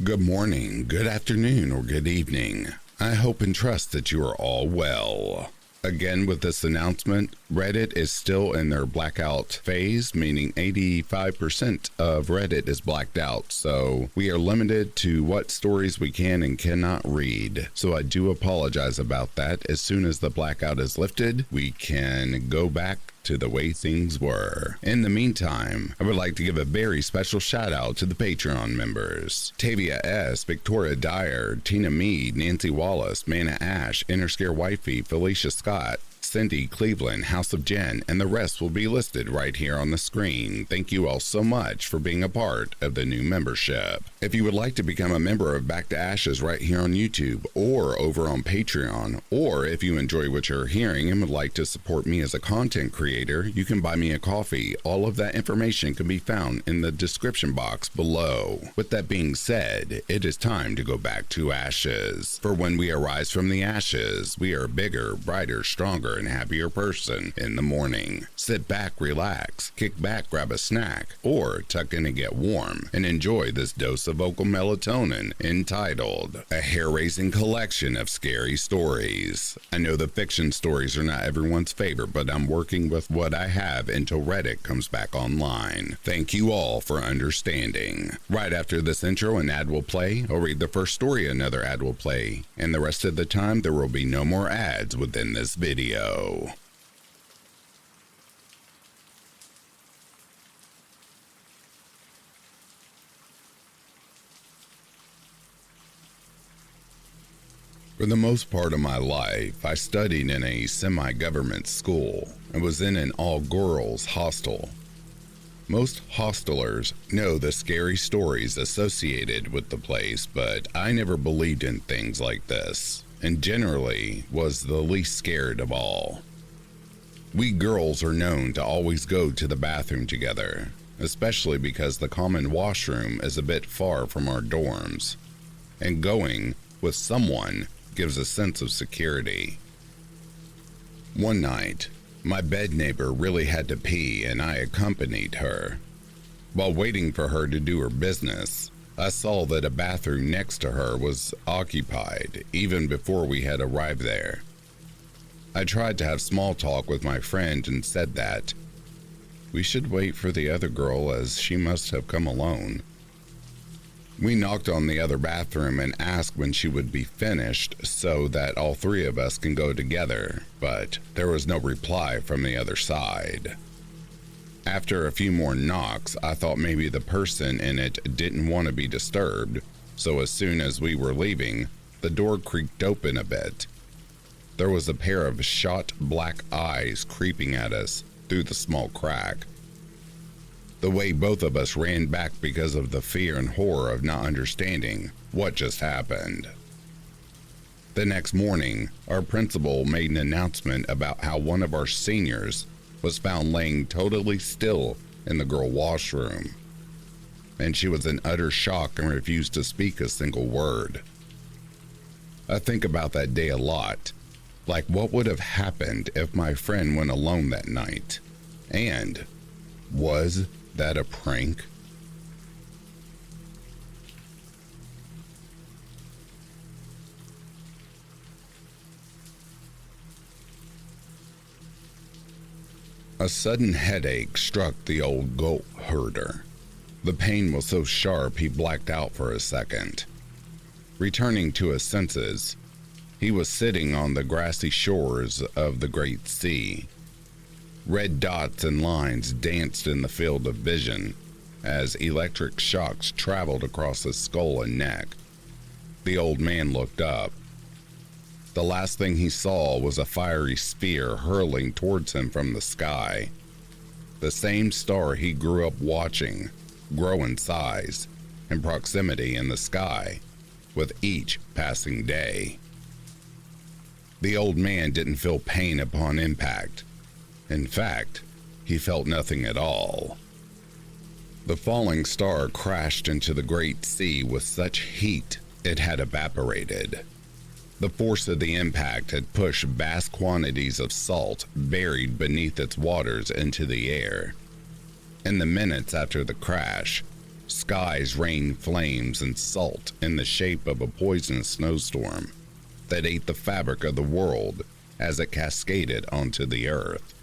Good morning, good afternoon, or good evening. I hope and trust that you are all well. Again, with this announcement, Reddit is still in their blackout phase, meaning 85% of Reddit is blacked out. So we are limited to what stories we can and cannot read. So I do apologize about that. As soon as the blackout is lifted, we can go back to the way things were. In the meantime, I would like to give a very special shout out to the Patreon members: Tavia S., Victoria Dyer, Tina Mead, Nancy Wallace, Manna Ash, Interscare Wifey, Felicia Scott, Cindy Cleveland, House of Jen, and the rest will be listed right here on the screen. Thank you all so much for being a part of the new membership. If you would like to become a member of Back to Ashes right here on YouTube or over on Patreon, or if you enjoy what you're hearing and would like to support me as a content creator, you can buy me a coffee. All of that information can be found in the description box below. With that being said, it is time to go back to ashes. For when we arise from the ashes, we are a bigger, brighter, stronger, and happier person in the morning. Sit back, relax, kick back, grab a snack, or tuck in and get warm and enjoy this dose of vocal melatonin entitled A Hair-Raising Collection of Scary Stories. I know the fiction stories are not everyone's favorite, but I'm working with what I have until Reddit comes back online. Thank you all for understanding. Right after this intro, an ad will play. I'll read the first story, another ad will play, and the rest of the time there will be no more ads within this video. For the most part of my life, I studied in a semi-government school and was in an all-girls hostel. Most hostelers know the scary stories associated with the place, but I never believed in things like this, and generally was the least scared of all. We girls are known to always go to the bathroom together, especially because the common washroom is a bit far from our dorms, and going with someone gives a sense of security. One night, my bed neighbor really had to pee and I accompanied her. While waiting for her to do her business, I saw that a bathroom next to her was occupied even before we had arrived there. I tried to have small talk with my friend and said that we should wait for the other girl as she must have come alone. We knocked on the other bathroom and asked when she would be finished so that all three of us can go together, but there was no reply from the other side. After a few more knocks, I thought maybe the person in it didn't want to be disturbed, so as soon as we were leaving, the door creaked open a bit. There was a pair of shot black eyes creeping at us through the small crack. The way both of us ran back because of the fear and horror of not understanding what just happened. The next morning, our principal made an announcement about how one of our seniors was found laying totally still in the girl washroom, and she was in utter shock and refused to speak a single word. I think about that day a lot, like what would have happened if my friend went alone that night, and was that a prank? A sudden headache struck the old goat herder. The pain was so sharp he blacked out for a second. Returning to his senses, he was sitting on the grassy shores of the great sea. Red dots and lines danced in the field of vision as electric shocks traveled across his skull and neck. The old man looked up. The last thing he saw was a fiery spear hurling towards him from the sky. The same star he grew up watching grow in size and proximity in the sky with each passing day. The old man didn't feel pain upon impact. In fact, he felt nothing at all. The falling star crashed into the great sea with such heat it had evaporated. The force of the impact had pushed vast quantities of salt buried beneath its waters into the air. In the minutes after the crash, Skies rained flames and salt in the shape of a poisonous snowstorm that ate the fabric of the world as it cascaded onto the earth.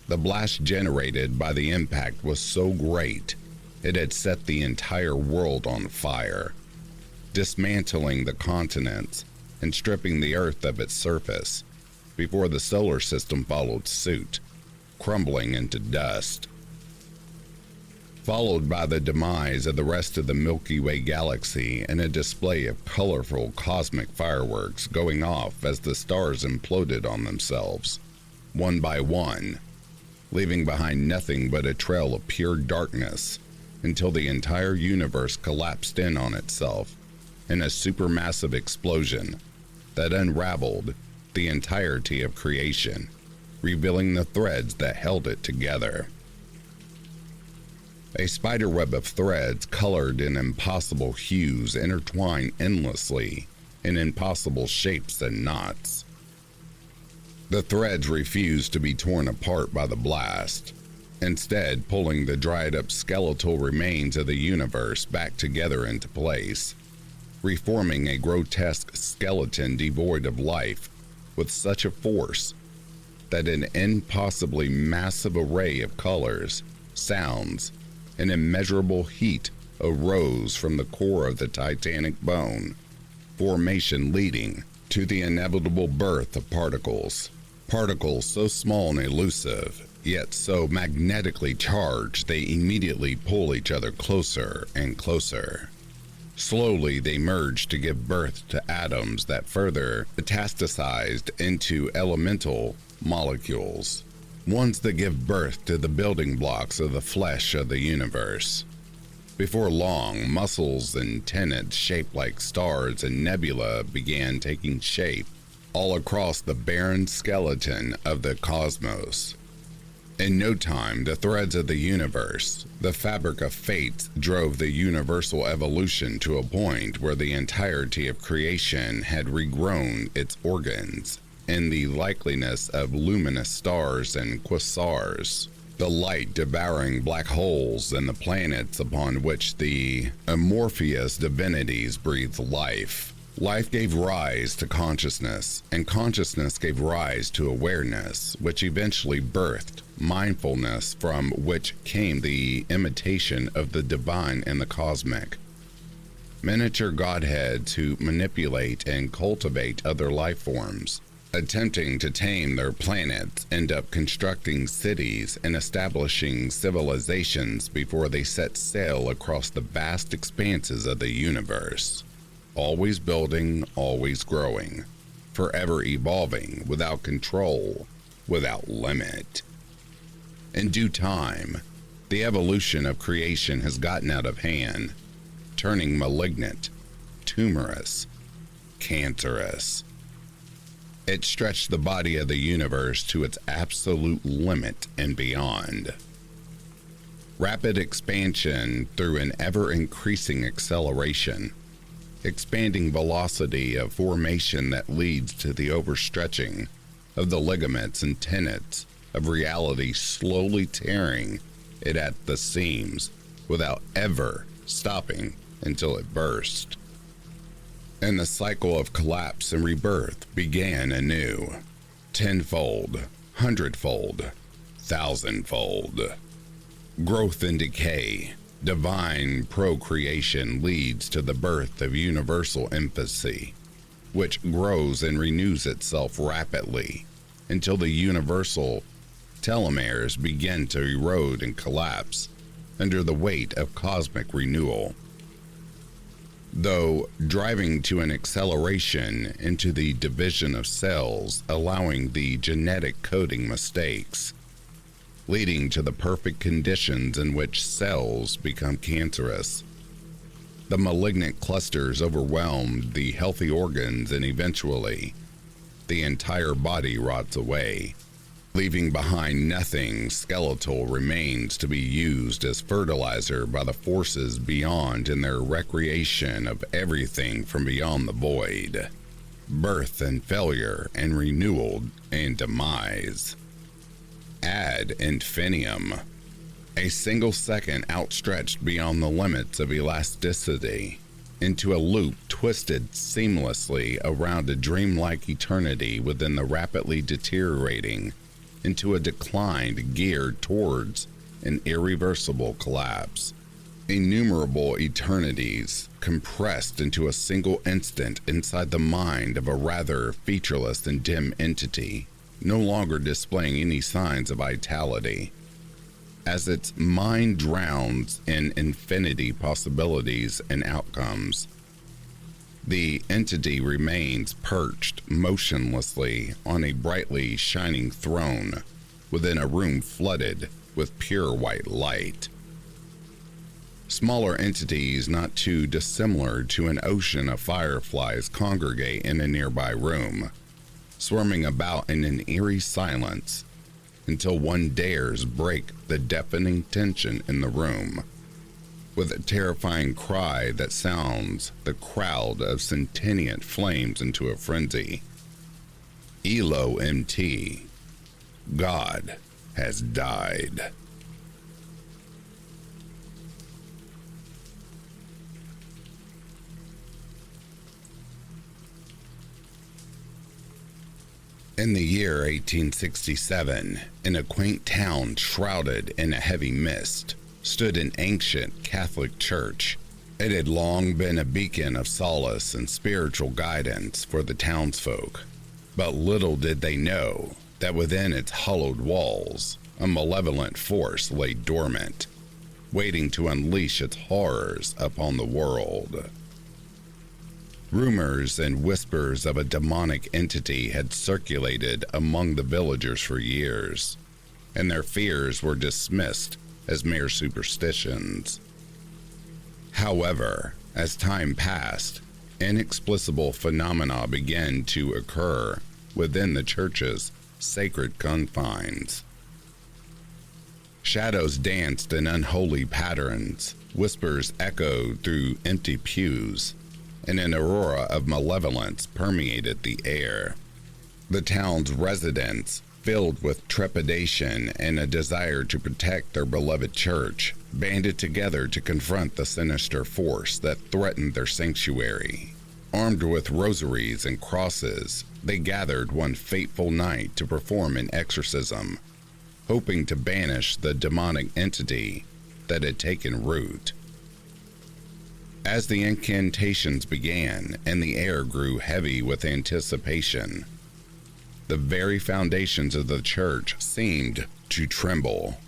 The blast generated by the impact was so great, it had set the entire world on fire, dismantling the continents and stripping the earth of its surface before the solar system followed suit, crumbling into dust. Followed by the demise of the rest of the Milky Way galaxy and a display of colorful cosmic fireworks going off as the stars imploded on themselves, one by one, leaving behind nothing but a trail of pure darkness until the entire universe collapsed in on itself in a supermassive explosion that unraveled the entirety of creation, revealing the threads that held it together. A spiderweb of threads colored in impossible hues intertwine endlessly in impossible shapes and knots. The threads refused to be torn apart by the blast, instead pulling the dried-up skeletal remains of the universe back together into place, reforming a grotesque skeleton devoid of life with such a force that an impossibly massive array of colors, sounds, and immeasurable heat arose from the core of the titanic bone formation, leading to the inevitable birth of particles. Particles so small and elusive, yet so magnetically charged they immediately pull each other closer and closer. Slowly they merged to give birth to atoms that further metastasized into elemental molecules, ones that give birth to the building blocks of the flesh of the universe. Before long, muscles and tendons shaped like stars and nebula began taking shape all across the barren skeleton of the cosmos. In no time, the threads of the universe, the fabric of fate, drove the universal evolution to a point where the entirety of creation had regrown its organs in the likeliness of luminous stars and quasars, the light-devouring black holes and the planets upon which the amorphous divinities breathed life. Life gave rise to consciousness, and consciousness gave rise to awareness, which eventually birthed mindfulness, from which came the imitation of the divine and the cosmic. Miniature godheads who manipulate and cultivate other life forms, attempting to tame their planets, end up constructing cities and establishing civilizations before they set sail across the vast expanses of the universe. Always building, always growing, forever evolving, without control, without limit. In due time, the evolution of creation has gotten out of hand, turning malignant, tumorous, cancerous. It stretched the body of the universe to its absolute limit and beyond. Rapid expansion through an ever-increasing acceleration, expanding velocity of formation that leads to the overstretching of the ligaments and tendons of reality, slowly tearing it at the seams without ever stopping until it burst. And the cycle of collapse and rebirth began anew, tenfold, hundredfold, thousandfold. Growth and decay, divine procreation leads to the birth of universal infancy, which grows and renews itself rapidly until the universal telomeres begin to erode and collapse under the weight of cosmic renewal. Though driving to an acceleration into the division of cells, allowing the genetic coding mistakes, leading to the perfect conditions in which cells become cancerous. The malignant clusters overwhelm the healthy organs, and eventually, the entire body rots away, leaving behind nothing skeletal remains to be used as fertilizer by the forces beyond in their recreation of everything from beyond the void, birth and failure and renewal and demise. Ad infinitum. A single second outstretched beyond the limits of elasticity, into a loop twisted seamlessly around a dreamlike eternity within the rapidly deteriorating into a decline geared towards an irreversible collapse. Innumerable eternities compressed into a single instant inside the mind of a rather featureless and dim entity, no longer displaying any signs of vitality. As its mind drowns in infinity possibilities and outcomes, the entity remains perched motionlessly on a brightly shining throne within a room flooded with pure white light. Smaller entities not too dissimilar to an ocean of fireflies congregate in a nearby room, swarming about in an eerie silence until one dares break the deafening tension in the room with a terrifying cry that sounds the crowd of sentient flames into a frenzy. Elo MT. God has died. In the year 1867, in a quaint town shrouded in a heavy mist, stood an ancient Catholic church. It had long been a beacon of solace and spiritual guidance for the townsfolk, but little did they know that within its hollowed walls, a malevolent force lay dormant, waiting to unleash its horrors upon the world. Rumors and whispers of a demonic entity had circulated among the villagers for years, and their fears were dismissed as mere superstitions. However, as time passed, inexplicable phenomena began to occur within the church's sacred confines. Shadows danced in unholy patterns, whispers echoed through empty pews, and an aurora of malevolence permeated the air. The town's residents, filled with trepidation and a desire to protect their beloved church, banded together to confront the sinister force that threatened their sanctuary. Armed with rosaries and crosses, they gathered one fateful night to perform an exorcism, hoping to banish the demonic entity that had taken root. As the incantations began and the air grew heavy with anticipation, the very foundations of the church seemed to tremble.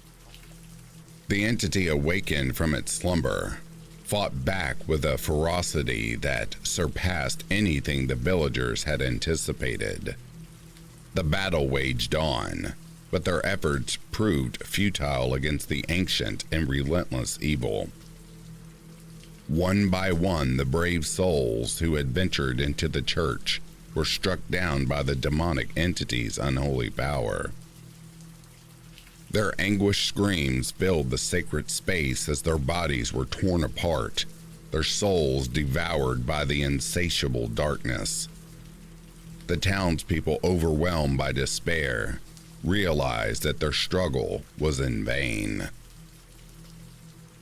The entity awakened from its slumber, fought back with a ferocity that surpassed anything the villagers had anticipated. The battle waged on, but their efforts proved futile against the ancient and relentless evil. One by one, the brave souls who had ventured into the church were struck down by the demonic entity's unholy power. Their anguished screams filled the sacred space as their bodies were torn apart, their souls devoured by the insatiable darkness. The townspeople, overwhelmed by despair, realized that their struggle was in vain.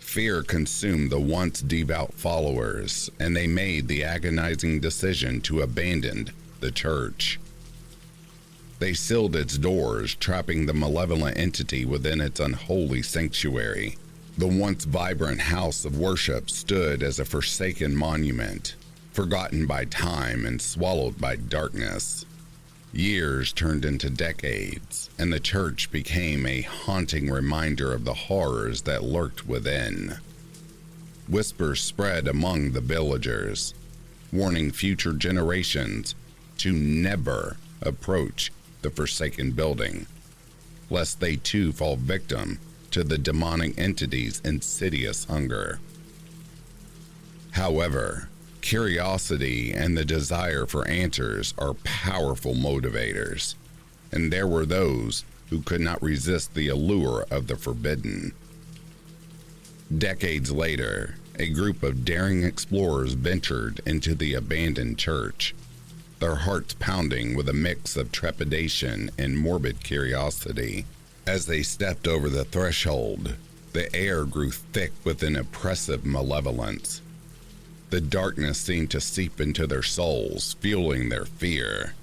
Fear consumed the once devout followers, and they made the agonizing decision to abandon the church. They sealed its doors, trapping the malevolent entity within its unholy sanctuary. The once vibrant house of worship stood as a forsaken monument, forgotten by time and swallowed by darkness. Years turned into decades, and the church became a haunting reminder of the horrors that lurked within. Whispers spread among the villagers, warning future generations to never approach the forsaken building, lest they too fall victim to the demonic entity's insidious hunger. However, curiosity and the desire for answers are powerful motivators, and there were those who could not resist the allure of the forbidden. Decades later, a group of daring explorers ventured into the abandoned church, their hearts pounding with a mix of trepidation and morbid curiosity. As they stepped over the threshold, The air grew thick with an oppressive malevolence. The darkness seemed to seep into their souls, fueling their fear.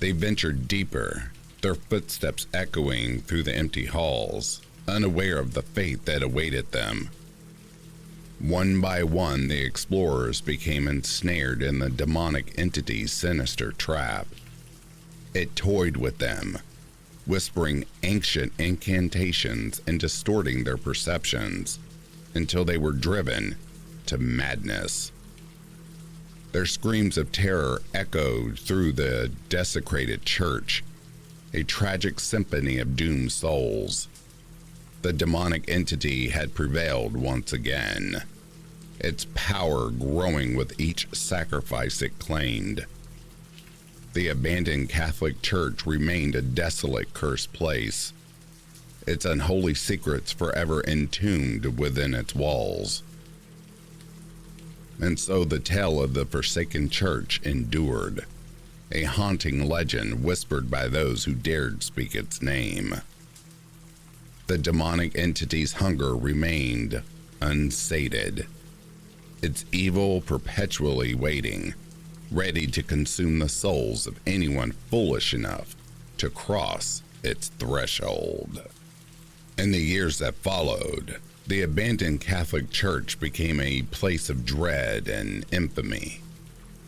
They ventured deeper, their footsteps echoing through the empty halls, unaware of the fate that awaited them. One by one, the explorers became ensnared in the demonic entity's sinister trap. It toyed with them, whispering ancient incantations and distorting their perceptions until they were driven to madness. Their screams of terror echoed through the desecrated church, a tragic symphony of doomed souls. The demonic entity had prevailed once again, its power growing with each sacrifice it claimed. The abandoned Catholic Church remained a desolate, cursed place, its unholy secrets forever entombed within its walls. And so the tale of the forsaken church endured, a haunting legend whispered by those who dared speak its name. The demonic entity's hunger remained unsated, its evil perpetually waiting, ready to consume the souls of anyone foolish enough to cross its threshold. In the years that followed, the abandoned Catholic Church became a place of dread and infamy.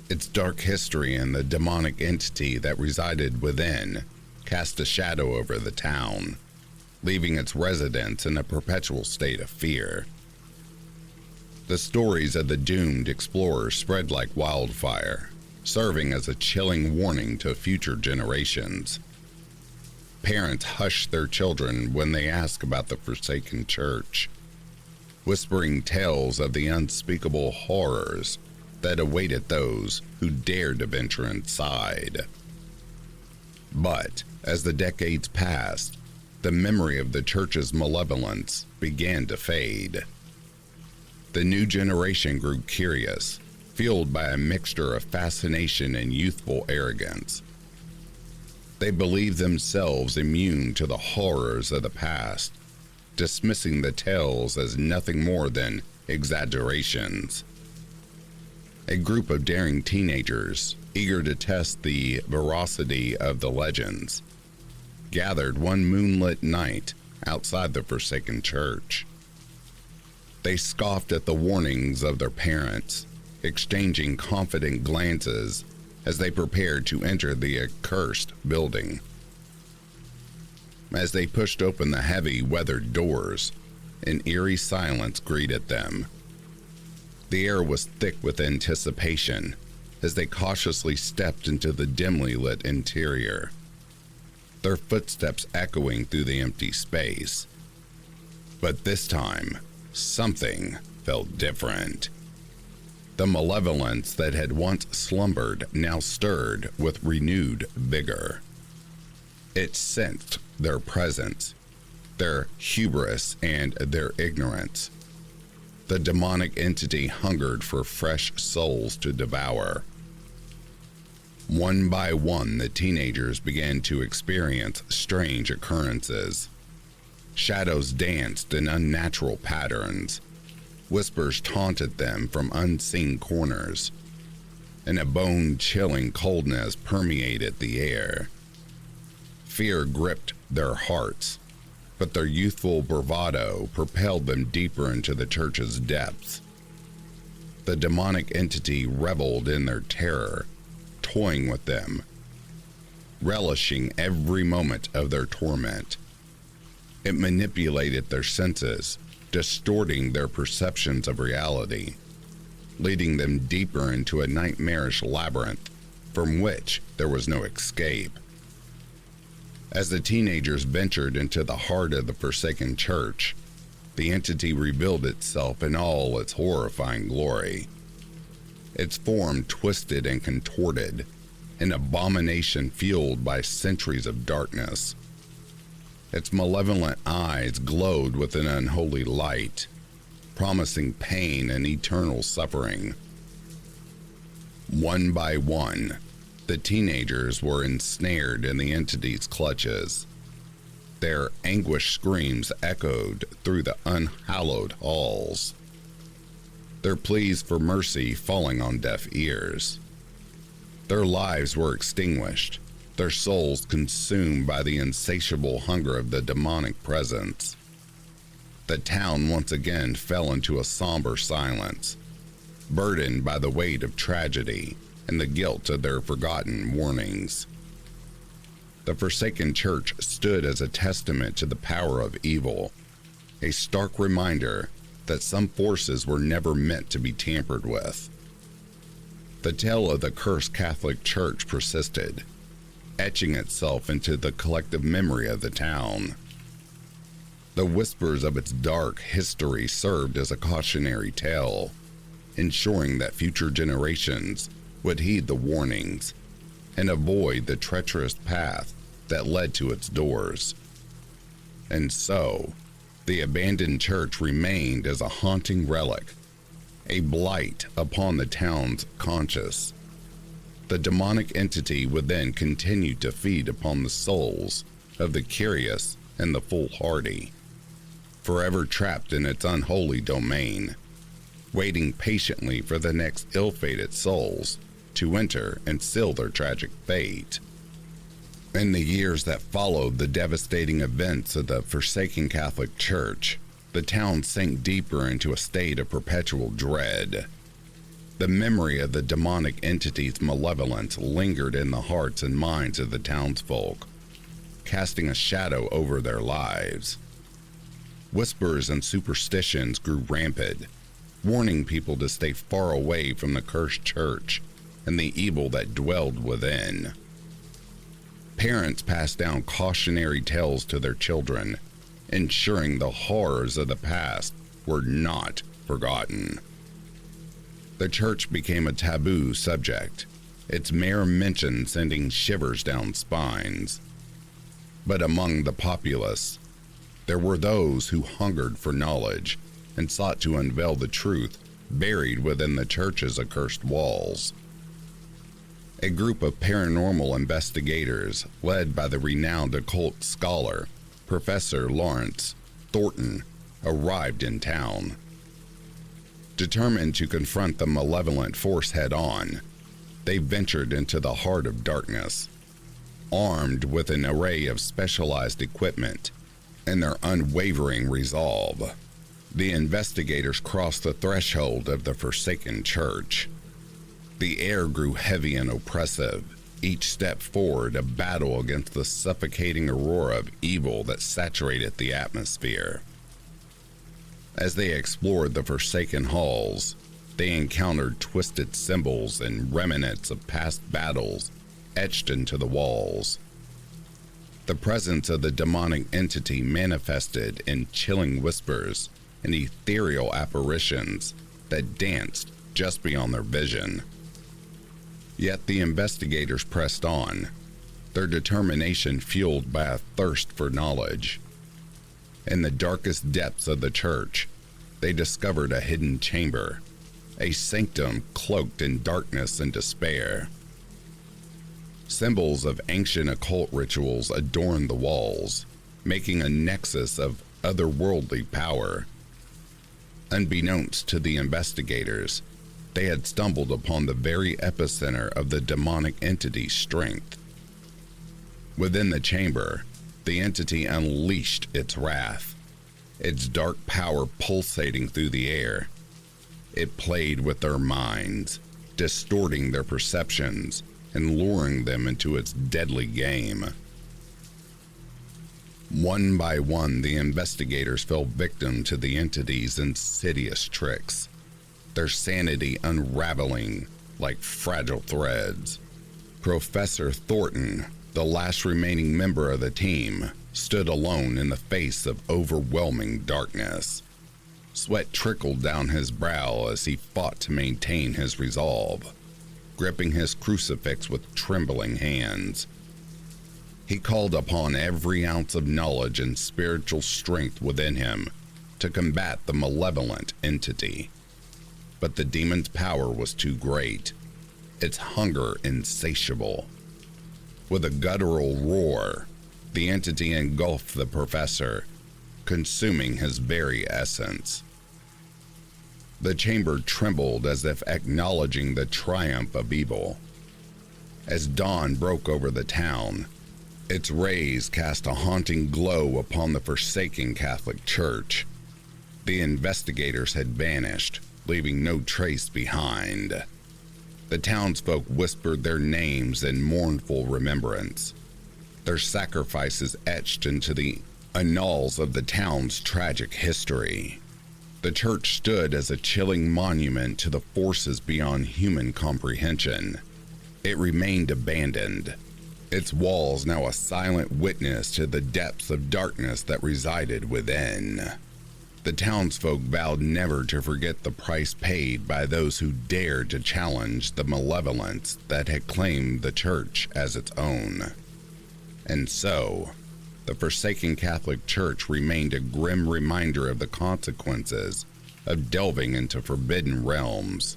Its dark history and the demonic entity that resided within cast a shadow over the town, leaving its residents in a perpetual state of fear. The stories of the doomed explorers spread like wildfire, serving as a chilling warning to future generations. Parents hush their children when they ask about the forsaken church, whispering tales of the unspeakable horrors that awaited those who dared to venture inside. But as the decades passed, the memory of the church's malevolence began to fade. The new generation grew curious, fueled by a mixture of fascination and youthful arrogance. They believed themselves immune to the horrors of the past, dismissing the tales as nothing more than exaggerations. A group of daring teenagers, eager to test the veracity of the legends, gathered one moonlit night outside the forsaken church. They scoffed at the warnings of their parents, exchanging confident glances as they prepared to enter the accursed building. As they pushed open the heavy, weathered doors, an eerie silence greeted them. The air was thick with anticipation as they cautiously stepped into the dimly lit interior, their footsteps echoing through the empty space. But this time, something felt different. The malevolence that had once slumbered now stirred with renewed vigor. It sensed their presence, their hubris, and their ignorance. The demonic entity hungered for fresh souls to devour. One by one, the teenagers began to experience strange occurrences. Shadows danced in unnatural patterns. Whispers taunted them from unseen corners, and a bone-chilling coldness permeated the air. Fear gripped their hearts, but their youthful bravado propelled them deeper into the church's depths. The demonic entity reveled in their terror, toying with them, relishing every moment of their torment. It manipulated their senses, distorting their perceptions of reality, leading them deeper into a nightmarish labyrinth from which there was no escape. As the teenagers ventured into the heart of the forsaken church, the entity revealed itself in all its horrifying glory. Its form twisted and contorted, an abomination fueled by centuries of darkness. Its malevolent eyes glowed with an unholy light, promising pain and eternal suffering. One by one, the teenagers were ensnared in the entity's clutches. Their anguished screams echoed through the unhallowed halls, their pleas for mercy falling on deaf ears. Their lives were extinguished, their souls consumed by the insatiable hunger of the demonic presence. The town once again fell into a somber silence, burdened by the weight of tragedy and the guilt of their forgotten warnings. The forsaken church stood as a testament to the power of evil, a stark reminder that some forces were never meant to be tampered with. The tale of the cursed Catholic Church persisted, etching itself into the collective memory of the town. The whispers of its dark history served as a cautionary tale, ensuring that future generations would heed the warnings and avoid the treacherous path that led to its doors. And so, the abandoned church remained as a haunting relic, a blight upon the town's conscience. The demonic entity would then continue to feed upon the souls of the curious and the foolhardy, forever trapped in its unholy domain, waiting patiently for the next ill-fated souls to enter and seal their tragic fate. In the years that followed the devastating events of the forsaken Catholic Church, the town sank deeper into a state of perpetual dread. The memory of the demonic entity's malevolence lingered in the hearts and minds of the townsfolk, casting a shadow over their lives. Whispers and superstitions grew rampant, warning people to stay far away from the cursed church and the evil that dwelled within. Parents passed down cautionary tales to their children, ensuring the horrors of the past were not forgotten. The church became a taboo subject, its mere mention sending shivers down spines. But among the populace, there were those who hungered for knowledge and sought to unveil the truth buried within the church's accursed walls. A group of paranormal investigators, led by the renowned occult scholar, Professor Lawrence Thornton, arrived in town. Determined to confront the malevolent force head-on, they ventured into the heart of darkness, armed with an array of specialized equipment and their unwavering resolve. The investigators crossed the threshold of the forsaken church. The air grew heavy and oppressive, each step forward a battle against the suffocating aurora of evil that saturated the atmosphere. As they explored the forsaken halls, they encountered twisted symbols and remnants of past battles etched into the walls. The presence of the demonic entity manifested in chilling whispers and ethereal apparitions that danced just beyond their vision. Yet the investigators pressed on, their determination fueled by a thirst for knowledge. In the darkest depths of the church, they discovered a hidden chamber, a sanctum cloaked in darkness and despair. Symbols of ancient occult rituals adorned the walls, making a nexus of otherworldly power. Unbeknownst to the investigators, they had stumbled upon the very epicenter of the demonic entity's strength. Within the chamber, the entity unleashed its wrath, its dark power pulsating through the air. It played with their minds, distorting their perceptions and luring them into its deadly game. One by one, the investigators fell victim to the entity's insidious tricks, their sanity unraveling like fragile threads. Professor Thornton, the last remaining member of the team, stood alone in the face of overwhelming darkness. Sweat trickled down his brow as he fought to maintain his resolve, gripping his crucifix with trembling hands. He called upon every ounce of knowledge and spiritual strength within him to combat the malevolent entity. But the demon's power was too great, its hunger insatiable. With a guttural roar, The entity engulfed the professor, consuming his very essence. The chamber trembled as if acknowledging the triumph of evil. As dawn broke over the town, its rays cast a haunting glow upon the forsaken Catholic Church. The investigators had vanished, leaving no trace behind. The townsfolk whispered their names in mournful remembrance, their sacrifices etched into the annals of the town's tragic history. The church stood as a chilling monument to the forces beyond human comprehension. It remained abandoned, its walls now a silent witness to the depths of darkness that resided within. The townsfolk vowed never to forget the price paid by those who dared to challenge the malevolence that had claimed the church as its own. And so, the forsaken Catholic Church remained a grim reminder of the consequences of delving into forbidden realms.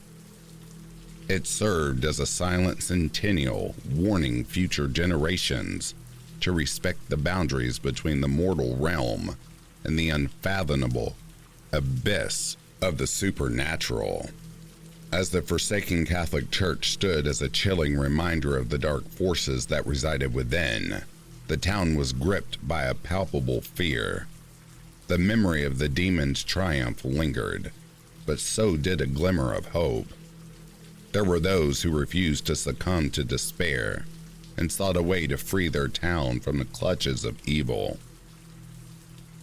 It served as a silent centennial warning future generations to respect the boundaries between the mortal realm and the unfathomable abyss of the supernatural. As the forsaken Catholic Church stood as a chilling reminder of the dark forces that resided within, the town was gripped by a palpable fear. The memory of the demon's triumph lingered, but so did a glimmer of hope. There were those who refused to succumb to despair and sought a way to free their town from the clutches of evil.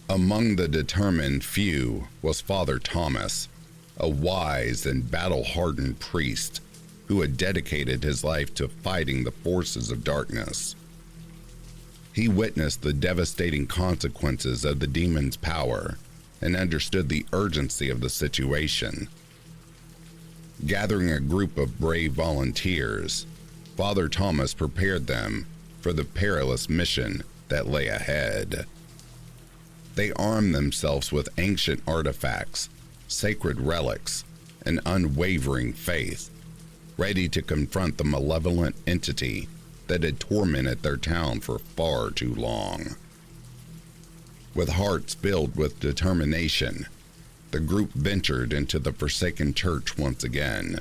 Among the determined few was Father Thomas, a wise and battle-hardened priest who had dedicated his life to fighting the forces of darkness. He witnessed the devastating consequences of the demon's power and understood the urgency of the situation. Gathering a group of brave volunteers, Father Thomas prepared them for the perilous mission that lay ahead. They armed themselves with ancient artifacts, sacred relics, and unwavering faith, ready to confront the malevolent entity that had tormented their town for far too long. With hearts filled with determination, the group ventured into the forsaken church once again,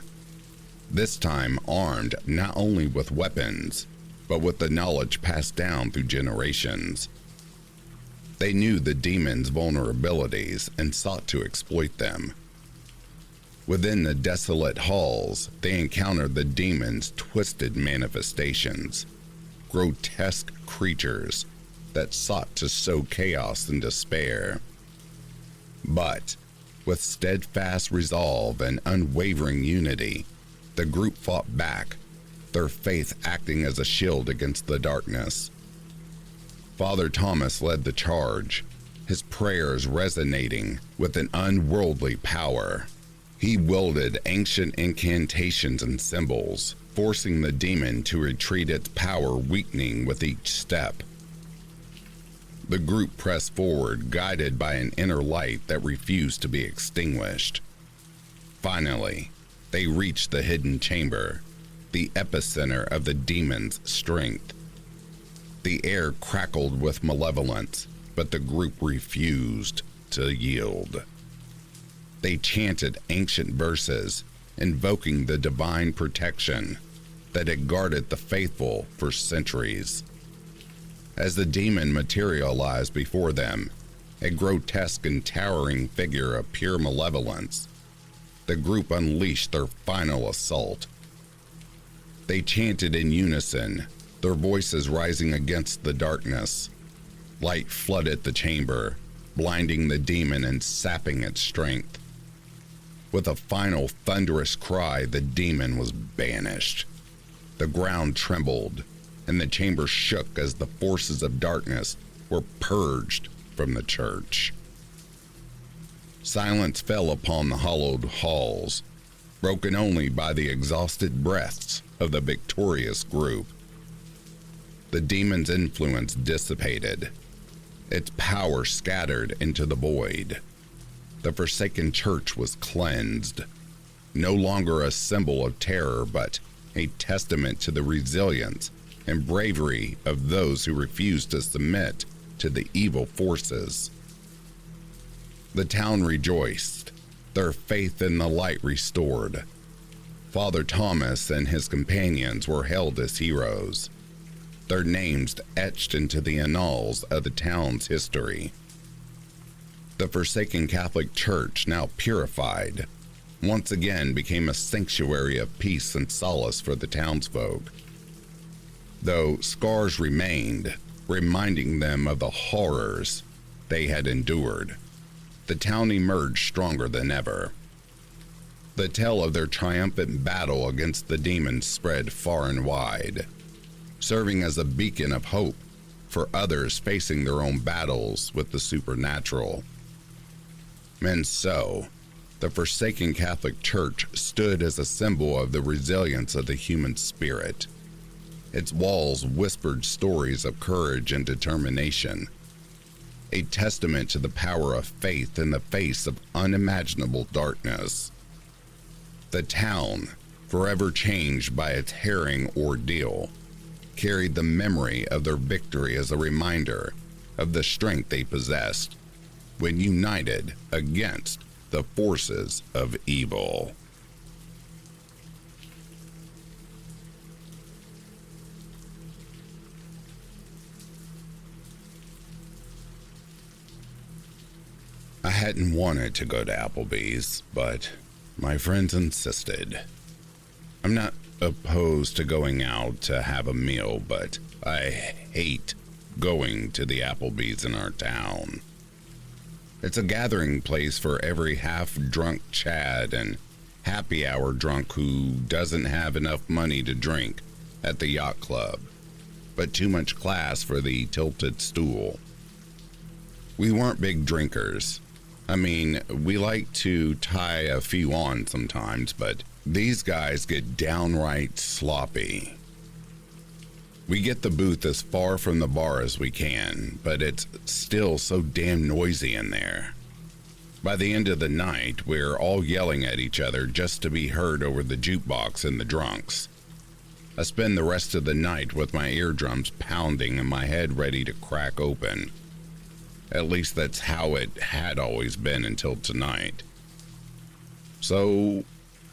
this time armed not only with weapons, but with the knowledge passed down through generations. They knew the demon's vulnerabilities and sought to exploit them. Within the desolate halls, they encountered the demon's twisted manifestations, grotesque creatures that sought to sow chaos and despair. But, with steadfast resolve and unwavering unity, the group fought back, their faith acting as a shield against the darkness. Father Thomas led the charge, his prayers resonating with an unworldly power. He wielded ancient incantations and symbols, forcing the demon to retreat, its power weakening with each step. The group pressed forward, guided by an inner light that refused to be extinguished. Finally, they reached the hidden chamber, the epicenter of the demon's strength. The air crackled with malevolence, but the group refused to yield. They chanted ancient verses, invoking the divine protection that had guarded the faithful for centuries. As the demon materialized before them, a grotesque and towering figure of pure malevolence, the group unleashed their final assault. They chanted in unison, their voices rising against the darkness. Light flooded the chamber, blinding the demon and sapping its strength. With a final thunderous cry, the demon was banished. The ground trembled, and the chamber shook as the forces of darkness were purged from the church. Silence fell upon the hollowed halls, broken only by the exhausted breaths of the victorious group. The demon's influence dissipated, its power scattered into the void. The forsaken church was cleansed, no longer a symbol of terror, but a testament to the resilience and bravery of those who refused to submit to the evil forces. The town rejoiced, their faith in the light restored. Father Thomas and his companions were hailed as heroes, their names etched into the annals of the town's history. The forsaken Catholic Church, now purified, once again became a sanctuary of peace and solace for the townsfolk. Though scars remained, reminding them of the horrors they had endured, the town emerged stronger than ever. The tale of their triumphant battle against the demons spread far and wide, serving as a beacon of hope for others facing their own battles with the supernatural. And so, the forsaken Catholic Church stood as a symbol of the resilience of the human spirit. Its walls whispered stories of courage and determination, a testament to the power of faith in the face of unimaginable darkness. The town, forever changed by its harrowing ordeal, carried the memory of their victory as a reminder of the strength they possessed when united against the forces of evil. I hadn't wanted to go to Applebee's, but my friends insisted. I'm not opposed to going out to have a meal, but I hate going to the Applebee's in our town. It's a gathering place for every half-drunk Chad and happy hour drunk who doesn't have enough money to drink at the yacht club, but too much class for the tilted stool. We weren't big drinkers. I mean, we like to tie a few on sometimes, but these guys get downright sloppy. We get the booth as far from the bar as we can, but it's still so damn noisy in there. By the end of the night, we're all yelling at each other just to be heard over the jukebox and the drunks. I spend the rest of the night with my eardrums pounding and my head ready to crack open. At least that's how it had always been until tonight. So,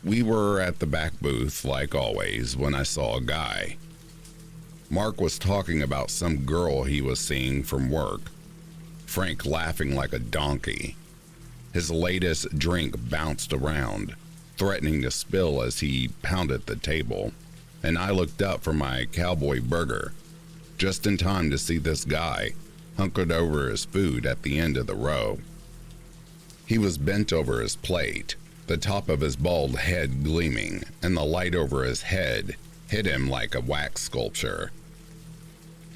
we were at the back booth, like always, when I saw a guy. Mark was talking about some girl he was seeing from work, Frank laughing like a donkey. His latest drink bounced around, threatening to spill as he pounded the table, and I looked up for my cowboy burger, just in time to see this guy hunkered over his food at the end of the row. He was bent over his plate, the top of his bald head gleaming, and the light over his head hit him like a wax sculpture.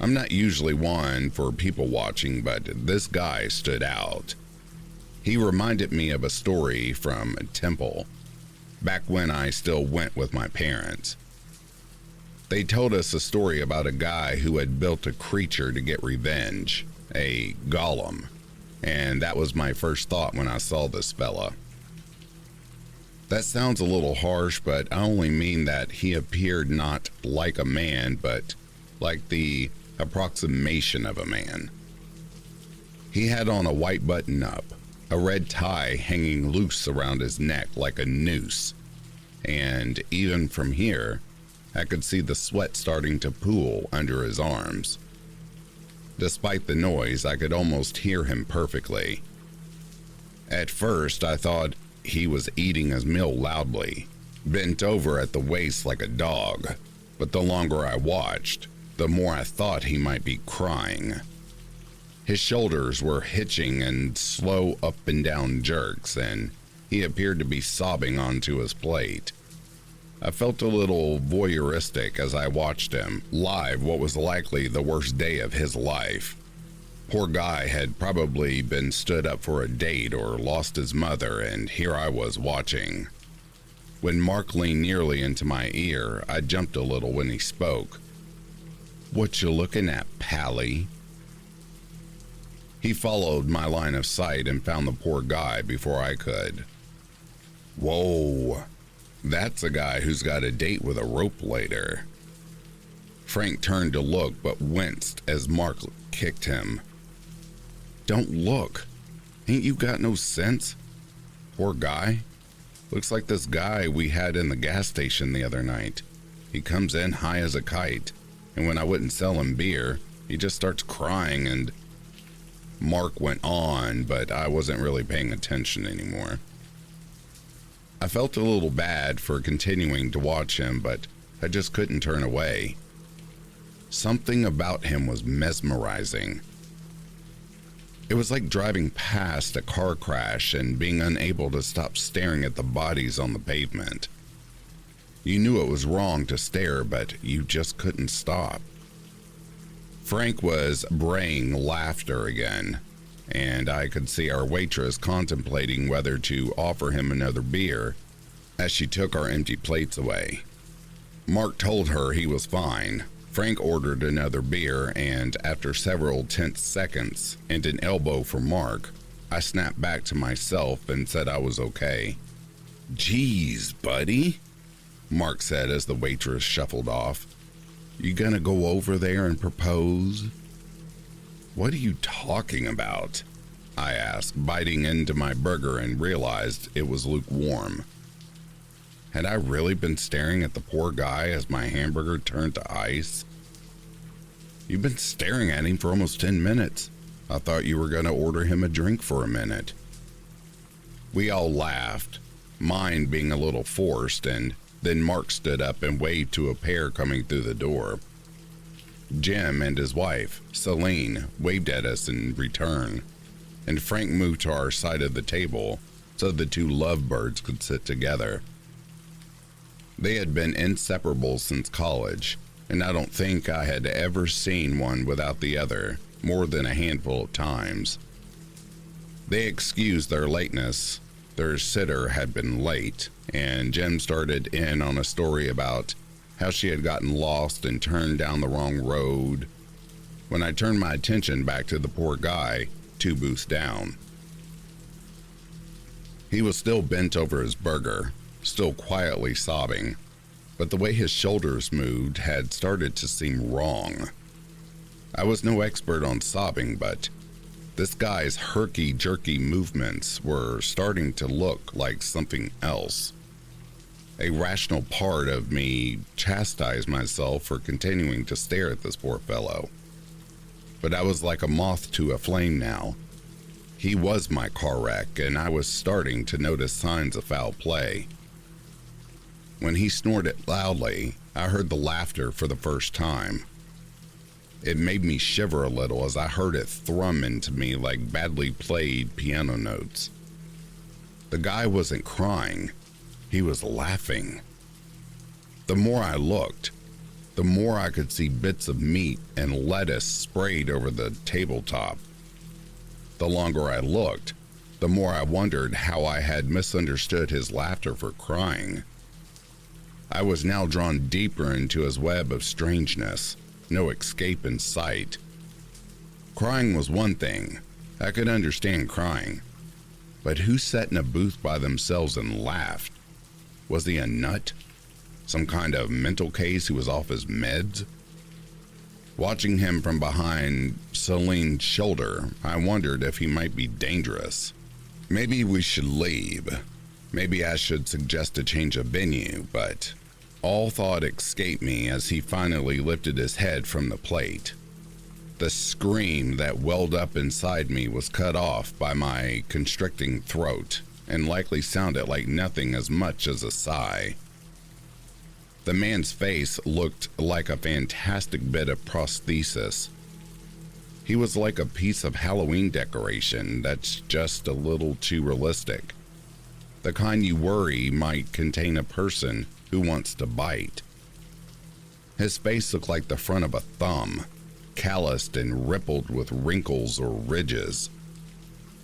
I'm not usually one for people watching, but this guy stood out. He reminded me of a story from Temple, back when I still went with my parents. They told us a story about a guy who had built a creature to get revenge, a golem, and that was my first thought when I saw this fella. That sounds a little harsh, but I only mean that he appeared not like a man, but like the approximation of a man. He had on a white button-up, a red tie hanging loose around his neck like a noose, and even from here, I could see the sweat starting to pool under his arms. Despite the noise, I could almost hear him perfectly. At first, I thought he was eating his meal loudly, bent over at the waist like a dog, but the longer I watched, the more I thought he might be crying. His shoulders were hitching in slow up and down jerks, and he appeared to be sobbing onto his plate. I felt a little voyeuristic as I watched him live what was likely the worst day of his life. Poor guy had probably been stood up for a date or lost his mother, and here I was watching. When Mark leaned nearly into my ear, I jumped a little when he spoke. "What you looking at, Pally?" He followed my line of sight and found the poor guy before I could. "Whoa, that's a guy who's got a date with a rope later." Frank turned to look but winced as Mark kicked him. "Don't look. Ain't you got no sense? Poor guy. Looks like this guy we had in the gas station the other night. He comes in high as a kite, and when I wouldn't sell him beer, he just starts crying and..." Mark went on, but I wasn't really paying attention anymore. I felt a little bad for continuing to watch him, but I just couldn't turn away. Something about him was mesmerizing. It was like driving past a car crash and being unable to stop staring at the bodies on the pavement. You knew it was wrong to stare, but you just couldn't stop. Frank was braying laughter again, and I could see our waitress contemplating whether to offer him another beer as she took our empty plates away. Mark told her he was fine. Frank ordered another beer, and after several tense seconds and an elbow from Mark, I snapped back to myself and said I was okay. "Geez, buddy," Mark said as the waitress shuffled off. "You gonna go over there and propose?" "What are you talking about?" I asked, biting into my burger and realized it was lukewarm. Had I really been staring at the poor guy as my hamburger turned to ice? "You've been staring at him for almost 10 minutes. I thought you were gonna order him a drink for a minute." We all laughed, mine being a little forced, and then Mark stood up and waved to a pair coming through the door. Jim and his wife, Celine, waved at us in return, and Frank moved to our side of the table so the two lovebirds could sit together. They had been inseparable since college, and I don't think I had ever seen one without the other more than a handful of times. They excused their lateness. Their sitter had been late, and Jem started in on a story about how she had gotten lost and turned down the wrong road. When I turned my attention back to the poor guy 2 booths down, he was still bent over his burger, still quietly sobbing, but the way his shoulders moved had started to seem wrong. I was no expert on sobbing, but this guy's herky-jerky movements were starting to look like something else. A rational part of me chastised myself for continuing to stare at this poor fellow. But I was like a moth to a flame now. He was my car wreck, and I was starting to notice signs of foul play. When he snorted loudly, I heard the laughter for the first time. It made me shiver a little as I heard it thrum into me like badly played piano notes. The guy wasn't crying, he was laughing. The more I looked, the more I could see bits of meat and lettuce sprayed over the tabletop. The longer I looked, the more I wondered how I had misunderstood his laughter for crying. I was now drawn deeper into his web of strangeness, no escape in sight. Crying was one thing. I could understand crying. But who sat in a booth by themselves and laughed? Was he a nut? Some kind of mental case who was off his meds? Watching him from behind Celine's shoulder, I wondered if he might be dangerous. Maybe we should leave. Maybe I should suggest a change of venue, but all thought escaped me as he finally lifted his head from the plate. The scream that welled up inside me was cut off by my constricting throat and likely sounded like nothing as much as a sigh. The man's face looked like a fantastic bit of prosthesis. He was like a piece of Halloween decoration that's just a little too realistic. The kind you worry might contain a person who wants to bite. His face looked like the front of a thumb, calloused and rippled with wrinkles or ridges.